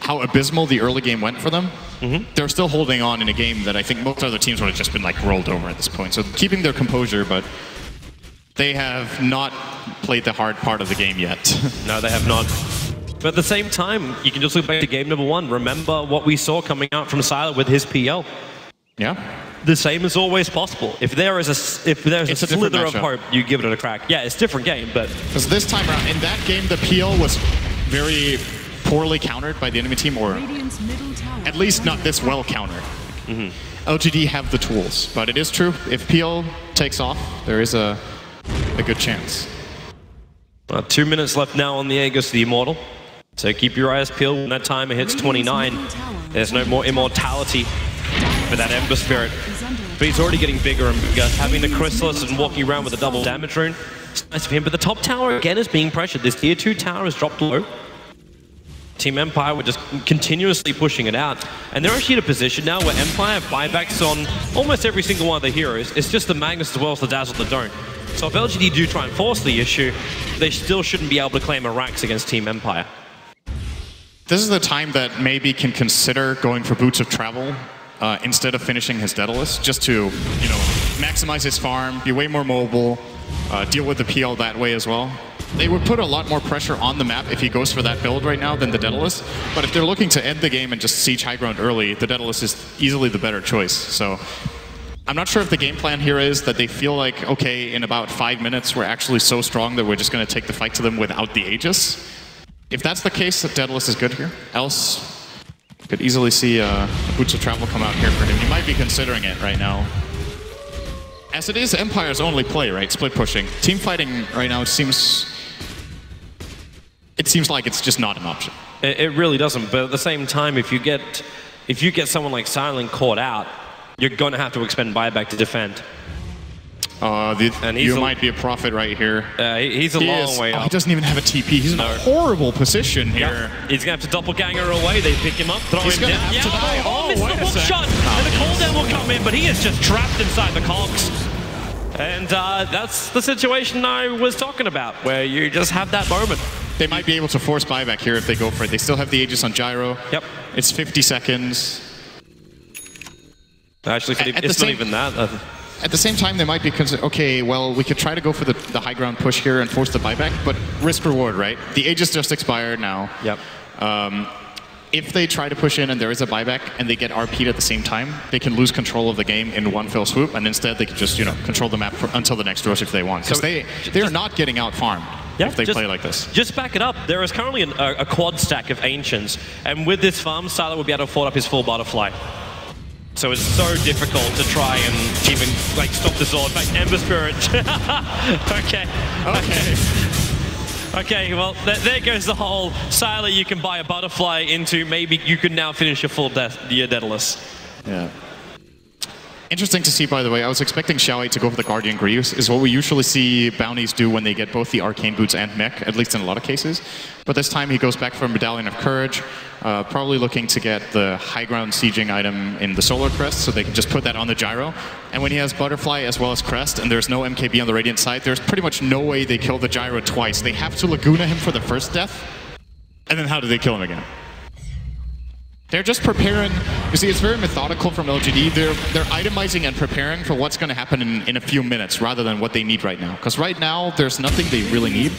abysmal the early game went for them, they're still holding on in a game that I think most other teams would have just been like rolled over at this point. So keeping their composure, but they have not played the hard part of the game yet. No, they have not. But at the same time, you can just look back to game number 1. Remember what we saw coming out from Silent with his PL. Yeah. The same is always possible. If there's a slither of hope, you give it a crack. Yeah, it's a different game, but... Because this time around, in that game, the PL was very poorly countered by the enemy team, or at least not this well countered. LGD have the tools, but it is true, if PL takes off, there is a good chance. 2 minutes left now on the Aegis, the Immortal. So keep your eyes peeled. When that timer hits 29, there's no more immortality for that Ember Spirit. But he's already getting bigger and bigger. Having the Chrysalis and walking around with a double damage rune, it's nice of him. But the top tower, again, is being pressured. This tier 2 tower has dropped low. Team Empire were just continuously pushing it out. And they're actually in a position now where Empire have buybacks on almost every single one of their heroes. It's just the Magnus as well as the Dazzle that don't. So if LGD do try and force the issue, they still shouldn't be able to claim a Rax against Team Empire. This is the time that maybe can consider going for Boots of Travel instead of finishing his Daedalus, just to, you know, maximize his farm, be way more mobile, deal with the PL that way as well. They would put a lot more pressure on the map if he goes for that build right now than the Daedalus. But if they're looking to end the game and just siege high ground early, the Daedalus is easily the better choice. So I'm not sure if the game plan here is that they feel like, okay, in about 5 minutes, we're actually so strong that we're just going to take the fight to them without the Aegis. If that's the case, the Daedalus is good here. Else, you could easily see Boots of Travel come out here for him. He might be considering it right now. As it is Empire's only play, right? Split pushing. Team fighting right now, it seems like it's just not an option. It really doesn't, but at the same time, if you get someone like Silent caught out, you're going to have to expend buyback to defend. And you might be a prophet right here. He's a long way up. He doesn't even have a TP. He's in a horrible position here. He's going to have to doppelganger away. They pick him up, throw him down. Have to die. Missed the hook shot. And the cooldown will come in, but he is just trapped inside the cogs. And that's the situation I was talking about, where you just have that moment. They might be able to force buyback here if they go for it. They still have the Aegis on Gyro. Yep. It's 50 seconds. Actually, it's not even that. At the same time, they might be okay, well, we could try to go for the high ground push here and force the buyback, but risk-reward, right? The Aegis just expired now. Yep. If they try to push in and there is a buyback and they get RP'd at the same time, they can lose control of the game in one fell swoop, and instead they can just, control the map until the next rush if they want. Because they're not getting out-farmed if they play like this. Just back it up. There is currently a quad stack of Ancients, and with this farm, Sylar will be able to afford up his full butterfly. So it's so difficult to try and even stop the Zord. In fact, Ember Spirit. Okay, well, there goes the whole Sylar you can buy a butterfly into. Maybe you can now finish your full your Daedalus. Yeah. Interesting to see, by the way. I was expecting Xiao to go for the Guardian Greaves, is what we usually see bounties do when they get both the Arcane Boots and Mech, at least in a lot of cases. But this time he goes back for Medallion of Courage, probably looking to get the high ground sieging item in the Solar Crest, so they can just put that on the Gyro. And when he has Butterfly as well as Crest, and there's no MKB on the Radiant side, there's pretty much no way they kill the Gyro twice. They have to Laguna him for the first death, and then how do they kill him again? They're just preparing. You see, it's very methodical from LGD. They're itemizing and preparing for what's going to happen in a few minutes rather than what they need right now. Because right now, there's nothing they really need.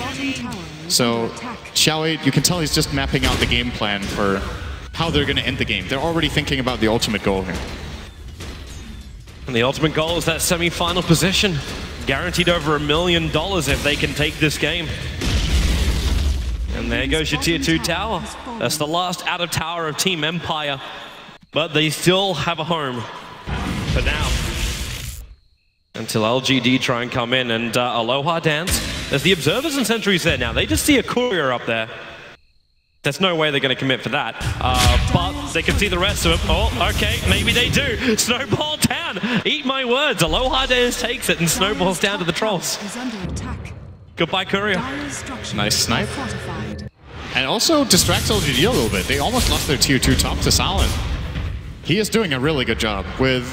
So, Xiao, you can tell he's just mapping out the game plan for how they're going to end the game. They're already thinking about the ultimate goal here. And the ultimate goal is that semi-final position. Guaranteed over $1 million if they can take this game. And there goes your tier 2 tower. That's the last out of tower of Team Empire. But they still have a home for now. Until LGD try and come in and Aloha dance. There's the observers and sentries there now. They just see a courier up there. There's no way they're going to commit for that. But they can see the rest of them. Oh, okay, maybe they do. Snowball down. Eat my words. Aloha dance takes it and snowballs down to the trolls. Goodbye, courier. Nice snipe. And also distracts LGD a little bit. They almost lost their tier 2 top to Salin. He is doing a really good job with...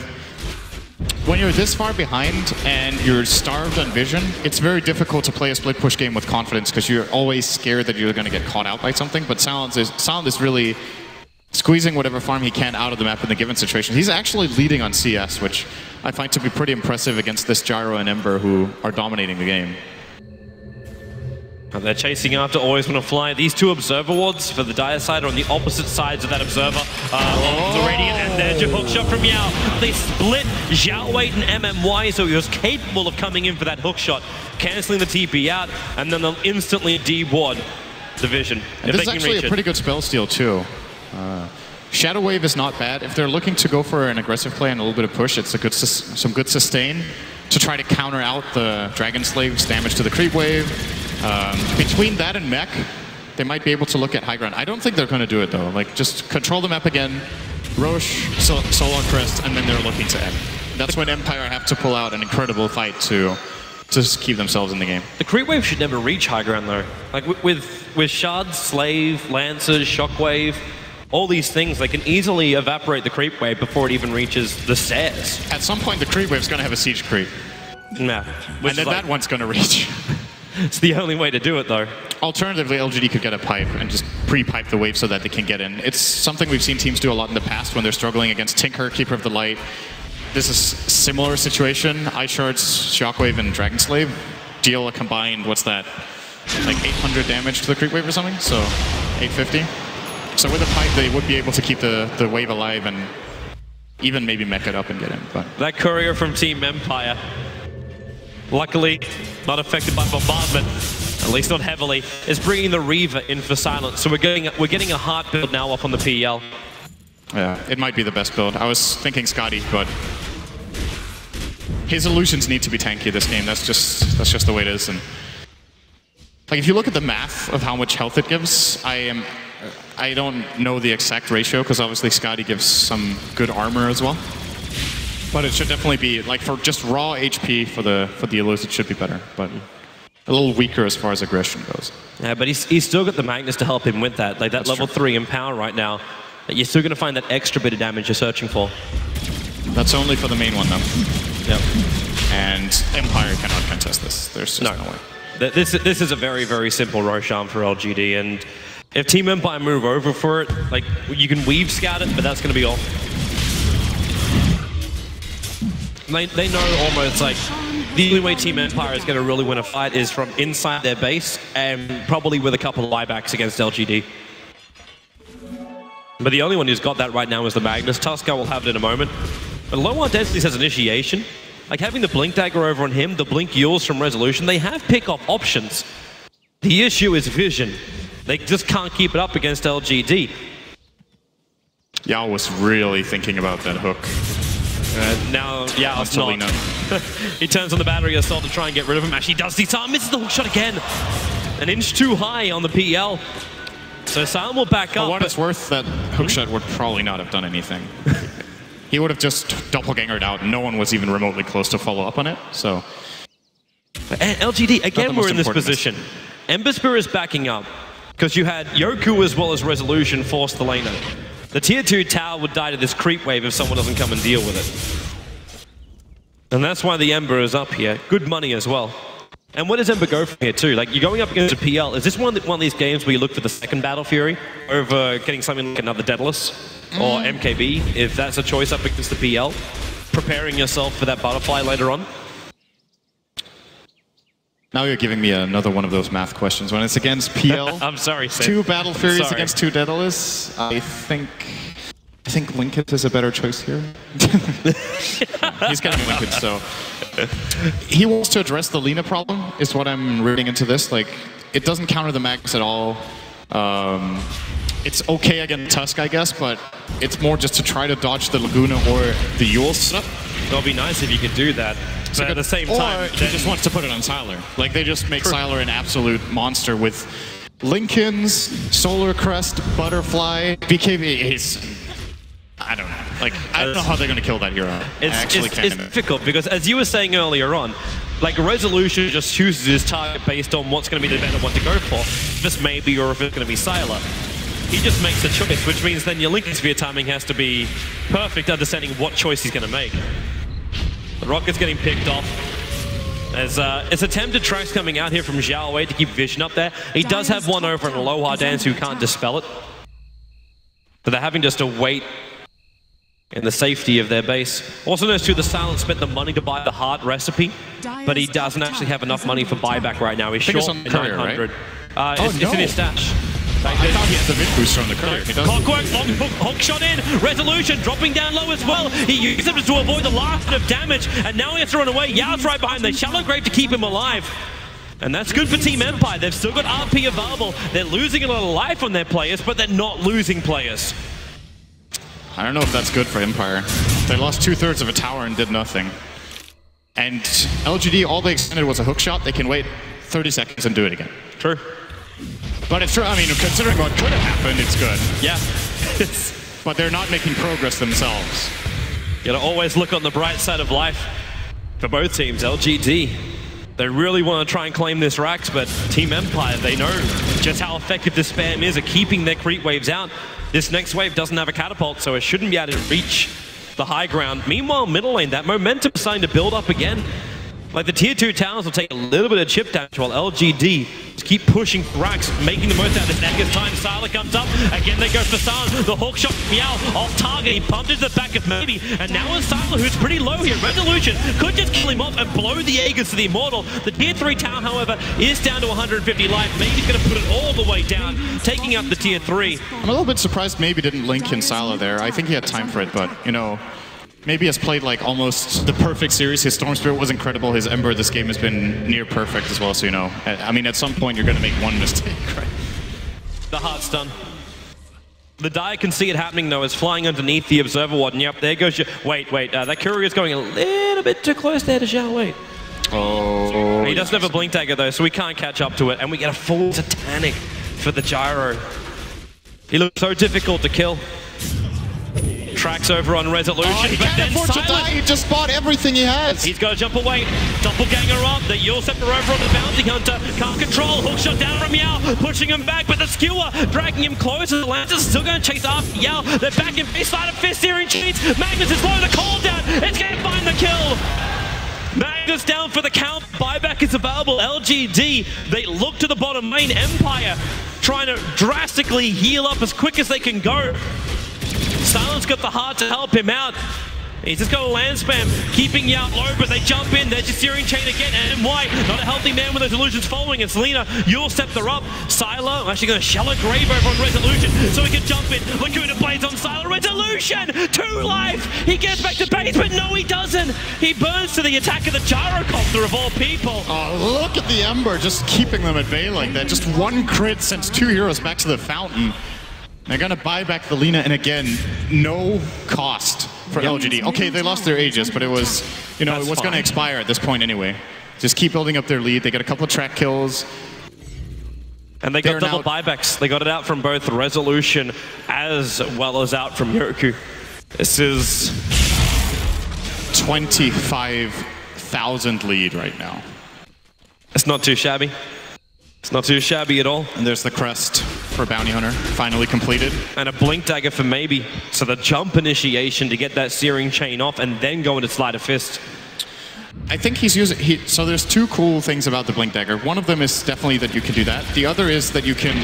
When you're this far behind and you're starved on vision, it's very difficult to play a split push game with confidence because you're always scared that you're going to get caught out by something. But Salin is really squeezing whatever farm he can out of the map in the given situation. He's actually leading on CS, which I find to be pretty impressive against this Gyro and Ember who are dominating the game. And they're chasing after Always Wanna Fly. These two Observer wards for the Dire side are on the opposite sides of that Observer. The Radiant, and there's your hookshot from Yao. They split Xiao Wei and MMY, so he was capable of coming in for that hookshot, cancelling the TP out, and then they'll instantly de-ward the vision. And this is actually a pretty good spell steal too. Shadow Wave is not bad. If they're looking to go for an aggressive play and a little bit of push, it's a good some good sustain to try to counter out the Dragon Slave's damage to the creep wave. Between that and mech, they might be able to look at high ground. I don't think they're going to do it though. Like, just control the map again, Roche, Solar Crest, and then they're looking to end. That's when Empire have to pull out an incredible fight to just keep themselves in the game. The creep wave should never reach high ground though. Like with Shards, Slave, Lancers, Shockwave, all these things, they can easily evaporate the creep wave before it even reaches the stairs. At some point, the creep wave's going to have a siege creep. Nah. And then that one's going to reach. It's the only way to do it, though. Alternatively, LGD could get a pipe and just pre-pipe the wave so that they can get in. It's something we've seen teams do a lot in the past when they're struggling against Tinker, Keeper of the Light. This is a similar situation. Ice Shards, Shockwave, and Dragon Slave deal a combined, what's that, like 800 damage to the creep wave or something? So 850. So with a pipe, they would be able to keep the wave alive and even maybe mech it up and get in. But that courier from Team Empire, luckily not affected by bombardment, at least not heavily, is bringing the Reaver in for silence. So we're getting a heart build now up on the PL. Yeah, it might be the best build. I was thinking Scotty, but his illusions need to be tanky this game. That's just the way it is. And like, if you look at the math of how much health it gives, I don't know the exact ratio because obviously Scotty gives some good armor as well. But it should definitely be, like, for just raw HP for the Illus, it should be better. But a little weaker as far as aggression goes. Yeah, but he's still got the Magnus to help him with that. Like, that level 3 in power right now. You're still going to find that extra bit of damage you're searching for. That's only for the main one, though. Yep. And Empire cannot contest this. There's just no way. This is a very, very simple Roshan for LGD, and if Team Empire move over for it, like, you can weave scout it, but that's going to be all. They know almost, like, the only way Team Empire is going to really win a fight is from inside their base, and probably with a couple of buybacks against LGD. But the only one who's got that right now is the Magnus. Tusker will have it in a moment. But low on density says initiation. Like, having the Blink Dagger over on him, the Blink Yules from Resolution, they have pick-off options. The issue is vision. They just can't keep it up against LGD. Yao was really thinking about that hook. Now, Yao's not. He turns on the battery assault to try and get rid of him. Actually does Silent, misses the hook shot again. An inch too high on the PL. So Silent will back up. For what it's worth, that hook shot would probably not have done anything. He would have just doppelgangered out. No one was even remotely close to follow up on it, so. And LGD, again, we're in this position. Ember Spear is backing up, because you had Yoku as well as Resolution force the laner. The tier 2 tower would die to this creep wave if someone doesn't come and deal with it. And that's why the Ember is up here. Good money as well. And where does Ember go from here too? Like, you're going up against a PL. Is this one of these games where you look for the second Battle Fury over getting something like another Daedalus or MKB, if that's a choice up against the PL? Preparing yourself for that butterfly later on? Now you're giving me another one of those math questions. When it's against PL, I'm sorry, Sid. 2 Battle Furies against 2 Daedalus, I think Linkit is a better choice here. He's getting Linkit, so. He wants to address the Lina problem, is what I'm reading into this. Like, it doesn't counter the Magnus at all. It's okay against Tusk, I guess, but it's more just to try to dodge the Laguna or the Yule setup. It'll be nice if you could do that. But at the same time, he just wants to put it on Sylar. Like, they just make Sylar an absolute monster with Lincolns, Solar Crest, Butterfly, BKB. I don't know. Like, I don't know how they're going to kill that hero. It's difficult because, as you were saying earlier on, like, Resolution just chooses his target based on what's going to be the better one to go for. This may be, or if it's going to be Sylar. He just makes a choice, which means then your Lincoln Sphere timing has to be perfect, understanding what choice he's going to make. The rocket's getting picked off. As it's attempted tracks coming out here from Zhao Wei to keep vision up there. He does have one over an Aloha Dance who can't dispel it. But they're having just to wait in the safety of their base. Also knows too, the Silent spent the money to buy the heart recipe, but he doesn't actually have enough money for buyback right now. He's short on Courier, 900. Right? It's in his stash. I thought he had the mid booster on the Courier. Clockwork, long hook shot in. Resolution dropping down low as well. He uses it to avoid the last bit of damage, and now he has to run away. Yao's right behind the Shallow Grave to keep him alive. And that's good for Team Empire. They've still got RP available. They're losing a lot of life on their players, but they're not losing players. I don't know if that's good for Empire. They lost 2/3 of a tower and did nothing. And LGD, all they extended was a hook shot. They can wait 30 seconds and do it again. True. But it's true. I mean, considering what could have happened, it's good. Yeah. But they're not making progress themselves. You gotta always look on the bright side of life for both teams. LGD, they really want to try and claim this Rax, but Team Empire, they know just how effective this spam is at keeping their creep waves out. This next wave doesn't have a catapult, so it shouldn't be able to reach the high ground. Meanwhile, middle lane, that momentum is starting to build up again. Like, the tier 2 towers will take a little bit of chip damage while LGD just keep pushing Rax, making the most out of this Egger's time. Sylar comes up. Again, they go for Silent. The hook shot, Meow, off target. He pumped into the back of Maybe. And now it's Sylar, who's pretty low here. Resolution could just kill him off and blow the Aegis to the Immortal. The tier 3 tower, however, is down to 150 life. Maybe's going to put it all the way down, taking up the tier 3. I'm a little bit surprised Maybe didn't link in Sylar there. I think he had time for it, but, you know, Maybe has played like almost the perfect series. His Storm Spirit was incredible. His Ember this game has been near perfect as well, so you know. I mean, at some point you're going to make one mistake, right? The heart's done. The Dire can see it happening though, is flying underneath the Observer Ward, and yep, there goes your... Wait, that Courier's going a little bit too close there to Zhao Wei. Oh, he doesn't have a Blink Dagger though, so we can't catch up to it, and we get a full Satanic for the Gyro. He looks so difficult to kill. tracks over on Resolution. Oh, he but can't then afford to Silent, die. He just bought everything he has. he's got to jump away. Doppelganger up. The Yulsep are over on the Bounty Hunter. Can't control. Hook shot down from Yao. Pushing him back, but the Skewer dragging him closer. The Lancer's still going to chase after Yao. They're back in face. Side of fist steering chains. Magnus is low. The call down. It's going to find the kill. Magnus down for the count. Buyback is available. LGD, they look to the bottom lane. Empire trying to drastically heal up as quick as they can go. Silent's got the heart to help him out. He's just got a land spam, keeping Yao low, but they jump in. There's your steering chain again, and White, not a healthy man with those illusions following. It's Lina, Yulsep they're up. Sylar actually going to shell a grave over on Resolution, so he can jump in. Laguna Blades on Sylar. Resolution, 2 life. He gets back to base, but no, he doesn't. He burns to the attack of the gyrocopter of all people. Oh, look at the Ember just keeping them at bay like that. Just 1 crit sends 2 heroes back to the fountain. They're going to buy back the Lina, and again, no cost for LGD. Okay, they lost their Aegis, but it was, you know, it was going to expire at this point anyway. Just keep building up their lead. They get a couple of track kills. And they got double buybacks. They got it out from both Resolution as well as out from Yoku. This is 25,000 lead right now. It's not too shabby. It's not too shabby at all. And there's the crest for Bounty Hunter, finally completed. And a Blink Dagger for Maybe. So the jump initiation to get that steering chain off and then go into Sleight of Fist. I think he's using, so there's 2 cool things about the Blink Dagger. One of them is definitely that you can do that. The other is that you can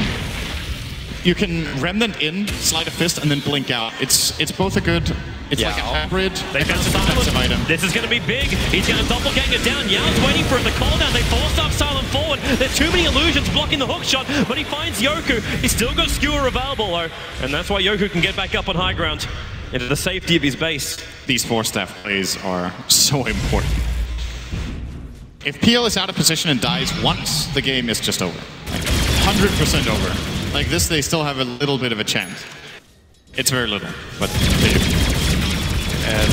Remnant in, Sleight of Fist, and then Blink out. It's both a good, it's like a hybrid defensive item. This is going to be big. He's going to doppelganger down. Yao's waiting for him to call down. They forced up Silent forward. There's too many illusions blocking the hook shot, but he finds Yoku. He's still got Skewer available though, and that's why Yoku can get back up on high ground into the safety of his base. These 4-staff plays are so important. If PL is out of position and dies once, the game is just over. Like 100% over. Like this, they still have a little bit of a chance. It's very little, but they do. And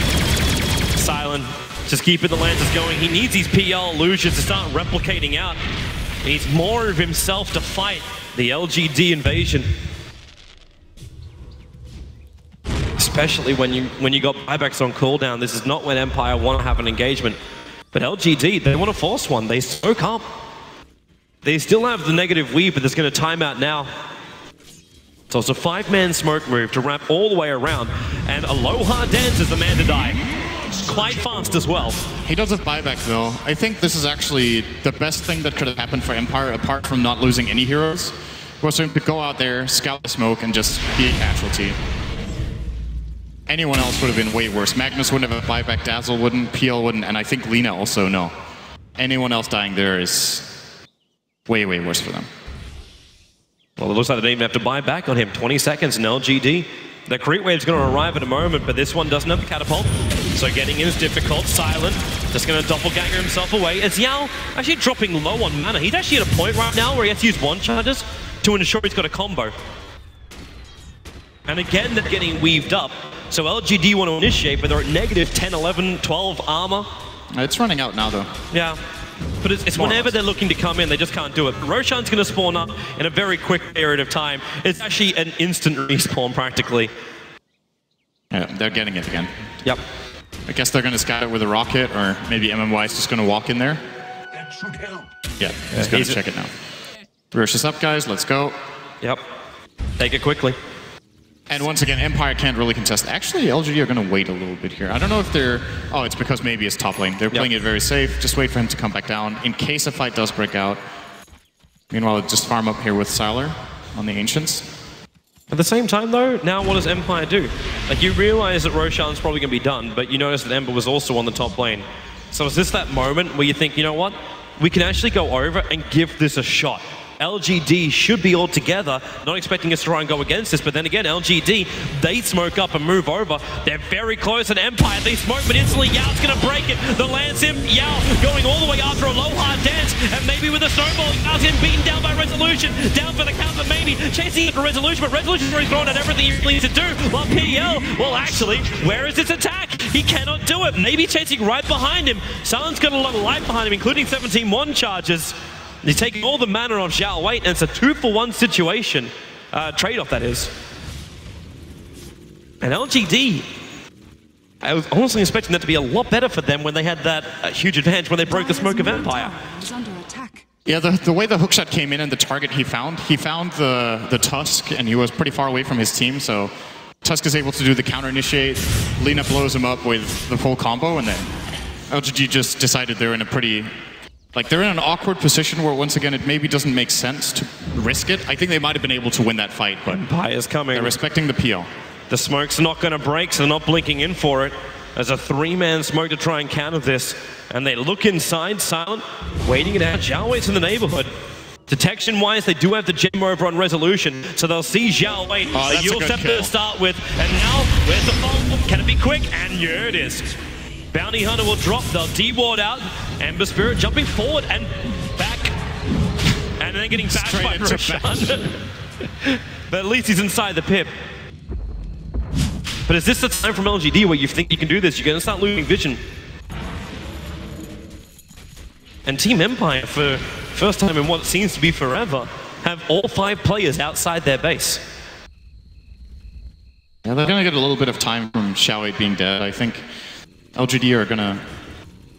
Silent just keeping the Lancers going. He needs these PL illusions to start replicating out. He needs more of himself to fight the LGD invasion. Especially when you got buybacks on cooldown. This is not when Empire want to have an engagement. But LGD, they want to force one. They soak up. They still have the negative weave, but there's going to time out now. So it's a 5-man smoke move to wrap all the way around. And Aloha Dance is the man to die. Quite fast as well. He does have buyback though. I think this is actually the best thing that could have happened for Empire, apart from not losing any heroes, was for him to go out there, scout the smoke, and just be a casualty. Anyone else would have been way worse. Magnus wouldn't have a buyback, Dazzle wouldn't, PL wouldn't, and I think Lina also, no. Anyone else dying there is way, way worse for them. Well, it looks like they didn't even have to buy back on him. 20 seconds in LGD. The creep wave's going to arrive at a moment, but this one doesn't have a catapult. So getting in is difficult. Silent just going to doppelganger himself away. As Yao actually dropping low on mana. He's actually at a point right now where he has to use 1 charges to ensure he's got a combo. And again, they're getting weaved up. So LGD want to initiate, but they're at negative 10, 11, 12 armor. It's running out now, though. Yeah. But it's whenever they're looking to come in, they just can't do it. Roshan's going to spawn up in a very quick period of time. It's actually an instant respawn, practically. Yeah, they're getting it again. Yep. I guess they're going to scout it with a rocket, or maybe MMY is just going to walk in there. Yeah, he's going to check it now. Rosh is up, guys. Let's go. Yep. Take it quickly. And once again, Empire can't really contest. Actually, LGD are going to wait a little bit here. I don't know if they're... Oh, it's because maybe it's top lane. They're playing it very safe. Just wait for him to come back down in case a fight does break out. Meanwhile, just farm up here with Sylar on the Ancients. At the same time, though, now what does Empire do? Like, you realize that Roshan's probably going to be done, but you notice that Ember was also on the top lane. So is this that moment where you think, you know what? We can actually go over and give this a shot. LGD should be all together, not expecting us to try and go against this, but then again, LGD, they smoke up and move over. They're very close, and Empire, they smoke, but instantly Yao's going to break it. The Lance Imp, Yao going all the way after Aloha Dance, and maybe with a snowball, Yao's getting beaten down by Resolution, down for the count, but maybe chasing it for Resolution, but Resolution's already thrown at everything he needs to do, while PL, well actually, where is this attack? He cannot do it. Maybe chasing right behind him. Silent's got a lot of life behind him, including 17-1 charges. He's taking all the mana off Zhao Wei, and it's a 2-for-1 situation. Trade-off, that is. And LGD, I was honestly expecting that to be a lot better for them when they had that huge advantage when they broke the smoke of Empire. Yeah, the way the hookshot came in and the target he found the Tusk, and he was pretty far away from his team, so Tusk is able to do the counter initiate, Lina blows him up with the full combo, and then LGD just decided they're in a pretty... Like, they're in an awkward position where, once again, it maybe doesn't make sense to risk it. I think they might have been able to win that fight, but Empire's coming. They're respecting the PL. The smoke's not going to break, so they're not blinking in for it. There's a 3-man smoke to try and counter this. And they look inside, Silent, waiting it out. Xiaowei's in the neighborhood. Detection-wise, they do have the gem over on Resolution, so they'll see Xiaowei. The Yule Scepter to start with. And now, where's the bomb? Can it be quick? And yeah, it is. Bounty Hunter will drop, they'll D-ward out. Ember Spirit jumping forward and back. And then getting bashed by Roshan. But at least he's inside the pip. But is this the time from LGD where you think you can do this? You're going to start losing vision. And Team Empire, for first time in what seems to be forever, have all 5 players outside their base. Yeah, they're going to get a little bit of time from Xiaowei being dead. I think LGD are going to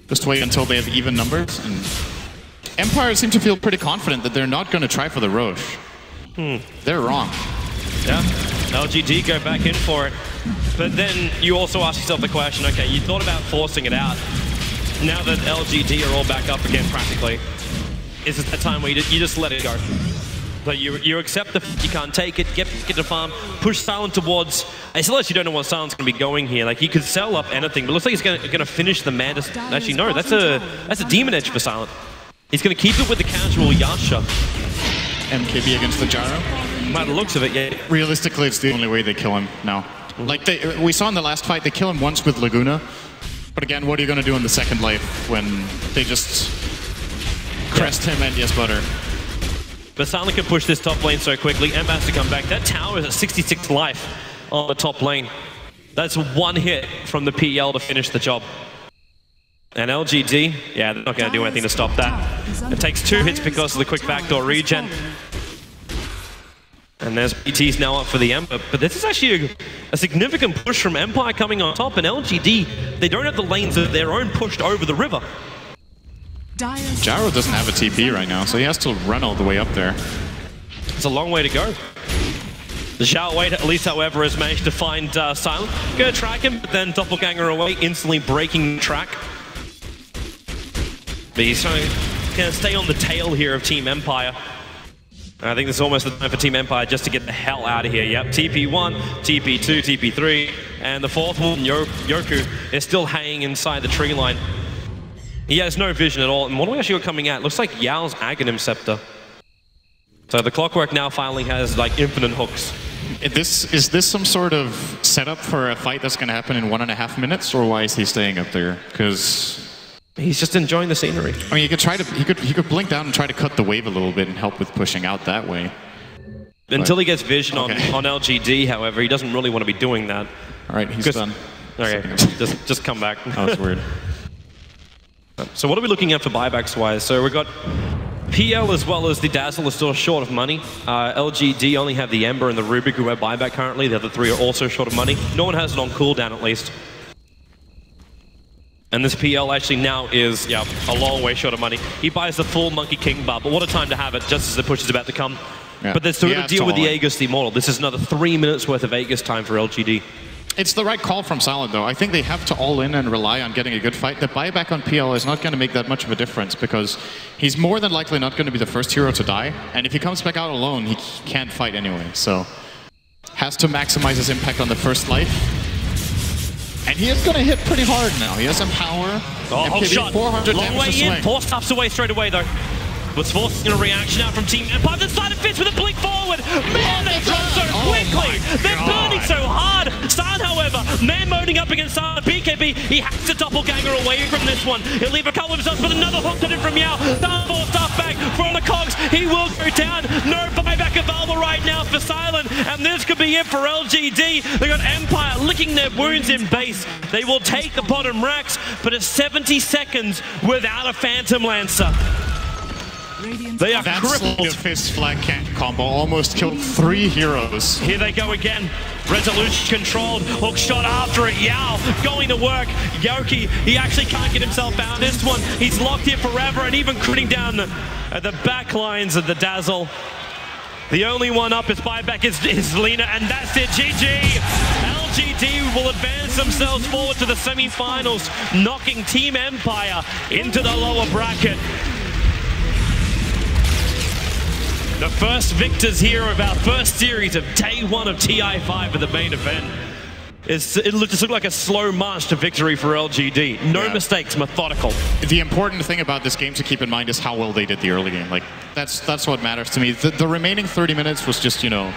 just wait until they have even numbers. And Empire seem to feel pretty confident that they're not going to try for the Roche. They're wrong. Yeah, LGD go back in for it. But then you also ask yourself the question, okay, you thought about forcing it out. Now that LGD are all back up again practically, is it that time where you just let it go? But you accept the you can't take it, get to farm, push Silent towards... Unless you don't know what Silent's going to be going here. Like, he could sell up anything, but it looks like he's going to finish the Mantis. Actually, no, that's a Demon Edge for Silent. He's going to keep it with the casual Yasha. MKB against the Gyro? By the looks of it, yeah. Realistically, it's the only way they kill him now. Like, we saw in the last fight, they kill him once with Laguna. But again, what are you going to do in the second life when they just crest him and yes butter? But Silent can push this top lane so quickly. Ember has to come back. That tower is at 66 life on the top lane. That's one hit from the PL to finish the job. And LGD, yeah, they're not going to do anything to stop that. It takes 2 hits because of the quick backdoor regen. And there's BT's now up for the Ember. But this is actually a significant push from Empire coming on top. And LGD, they don't have the lanes of their own pushed over the river. Gyro doesn't have a TP right now, so he has to run all the way up there. It's a long way to go. The Xiaowei, at least, however, has managed to find Silent. Gonna track him, but then Doppelganger away, instantly breaking the track. But he's trying to stay on the tail here of Team Empire. And I think this is almost the time for Team Empire just to get the hell out of here. Yep, TP1, TP2, TP3, and the 4th one, Yoku, is still hanging inside the tree line. He has no vision at all. And what do we actually got coming out? Looks like Yao's Aghanim Scepter. So the Clockwork now finally has like infinite hooks. Is this some sort of setup for a fight that's going to happen in 1.5 minutes, or why is he staying up there? Because he's just enjoying the scenery. I mean, he could try to he could blink down and try to cut the wave a little bit and help with pushing out that way. Until he gets vision on LGD, however, he doesn't really want to be doing that. All right, he's done. Okay, just come back. That was weird. So what are we looking at for buybacks-wise? So we've got PL as well as the Dazzle are still short of money. LGD only have the Ember and the Rubik who have buyback currently. The other 3 are also short of money. No one has it on cooldown at least. And this PL actually now is, yeah, a long way short of money. He buys the full Monkey King bar, but what a time to have it just as the push is about to come. Yeah. But they're still going to deal with the Aegis the Immortal. This is another 3 minutes worth of Aegis time for LGD. It's the right call from Silent, though. I think they have to all in and rely on getting a good fight. The buyback on PL is not going to make that much of a difference because he's more than likely not going to be the first hero to die. And if he comes back out alone, he can't fight anyway. So has to maximize his impact on the first life. And he is going to hit pretty hard now. He has some power. Oh, shot. 400 long way in. Force stops away straight away, though. Was forcing a reaction out from Team Empire. The side of Fitz with a blink forward. Man, they drop so quickly. They're burning so hard. Silent, however, man moaning up against Silent. BKB, he hacks the Doppelganger away from this one. He'll leave a couple of shots, but another hook to him from Yao. Silent force stuff back from the Cogs. He will go down. No buyback available right now for Silent. And this could be it for LGD. They got Empire licking their wounds in base. They will take the bottom racks, but it's 70 seconds without a Phantom Lancer. They are That crippled. fist flag combo almost killed 3 heroes. Here they go again. Resolution controlled. Hook shot after it. Yao going to work. Yoki, he actually can't get himself out of this one. He's locked here forever and even critting down at the back lines of the Dazzle. The only one up is buyback is Lena, and that's it. GG. LGD will advance themselves forward to the semi-finals, knocking Team Empire into the lower bracket. The first victors here of our first series of day 1 of TI5 for the main event. It just looked like a slow march to victory for LGD. No mistakes, methodical. The important thing about this game to keep in mind is how well they did the early game. Like that's what matters to me. The remaining 30 minutes was just, you know,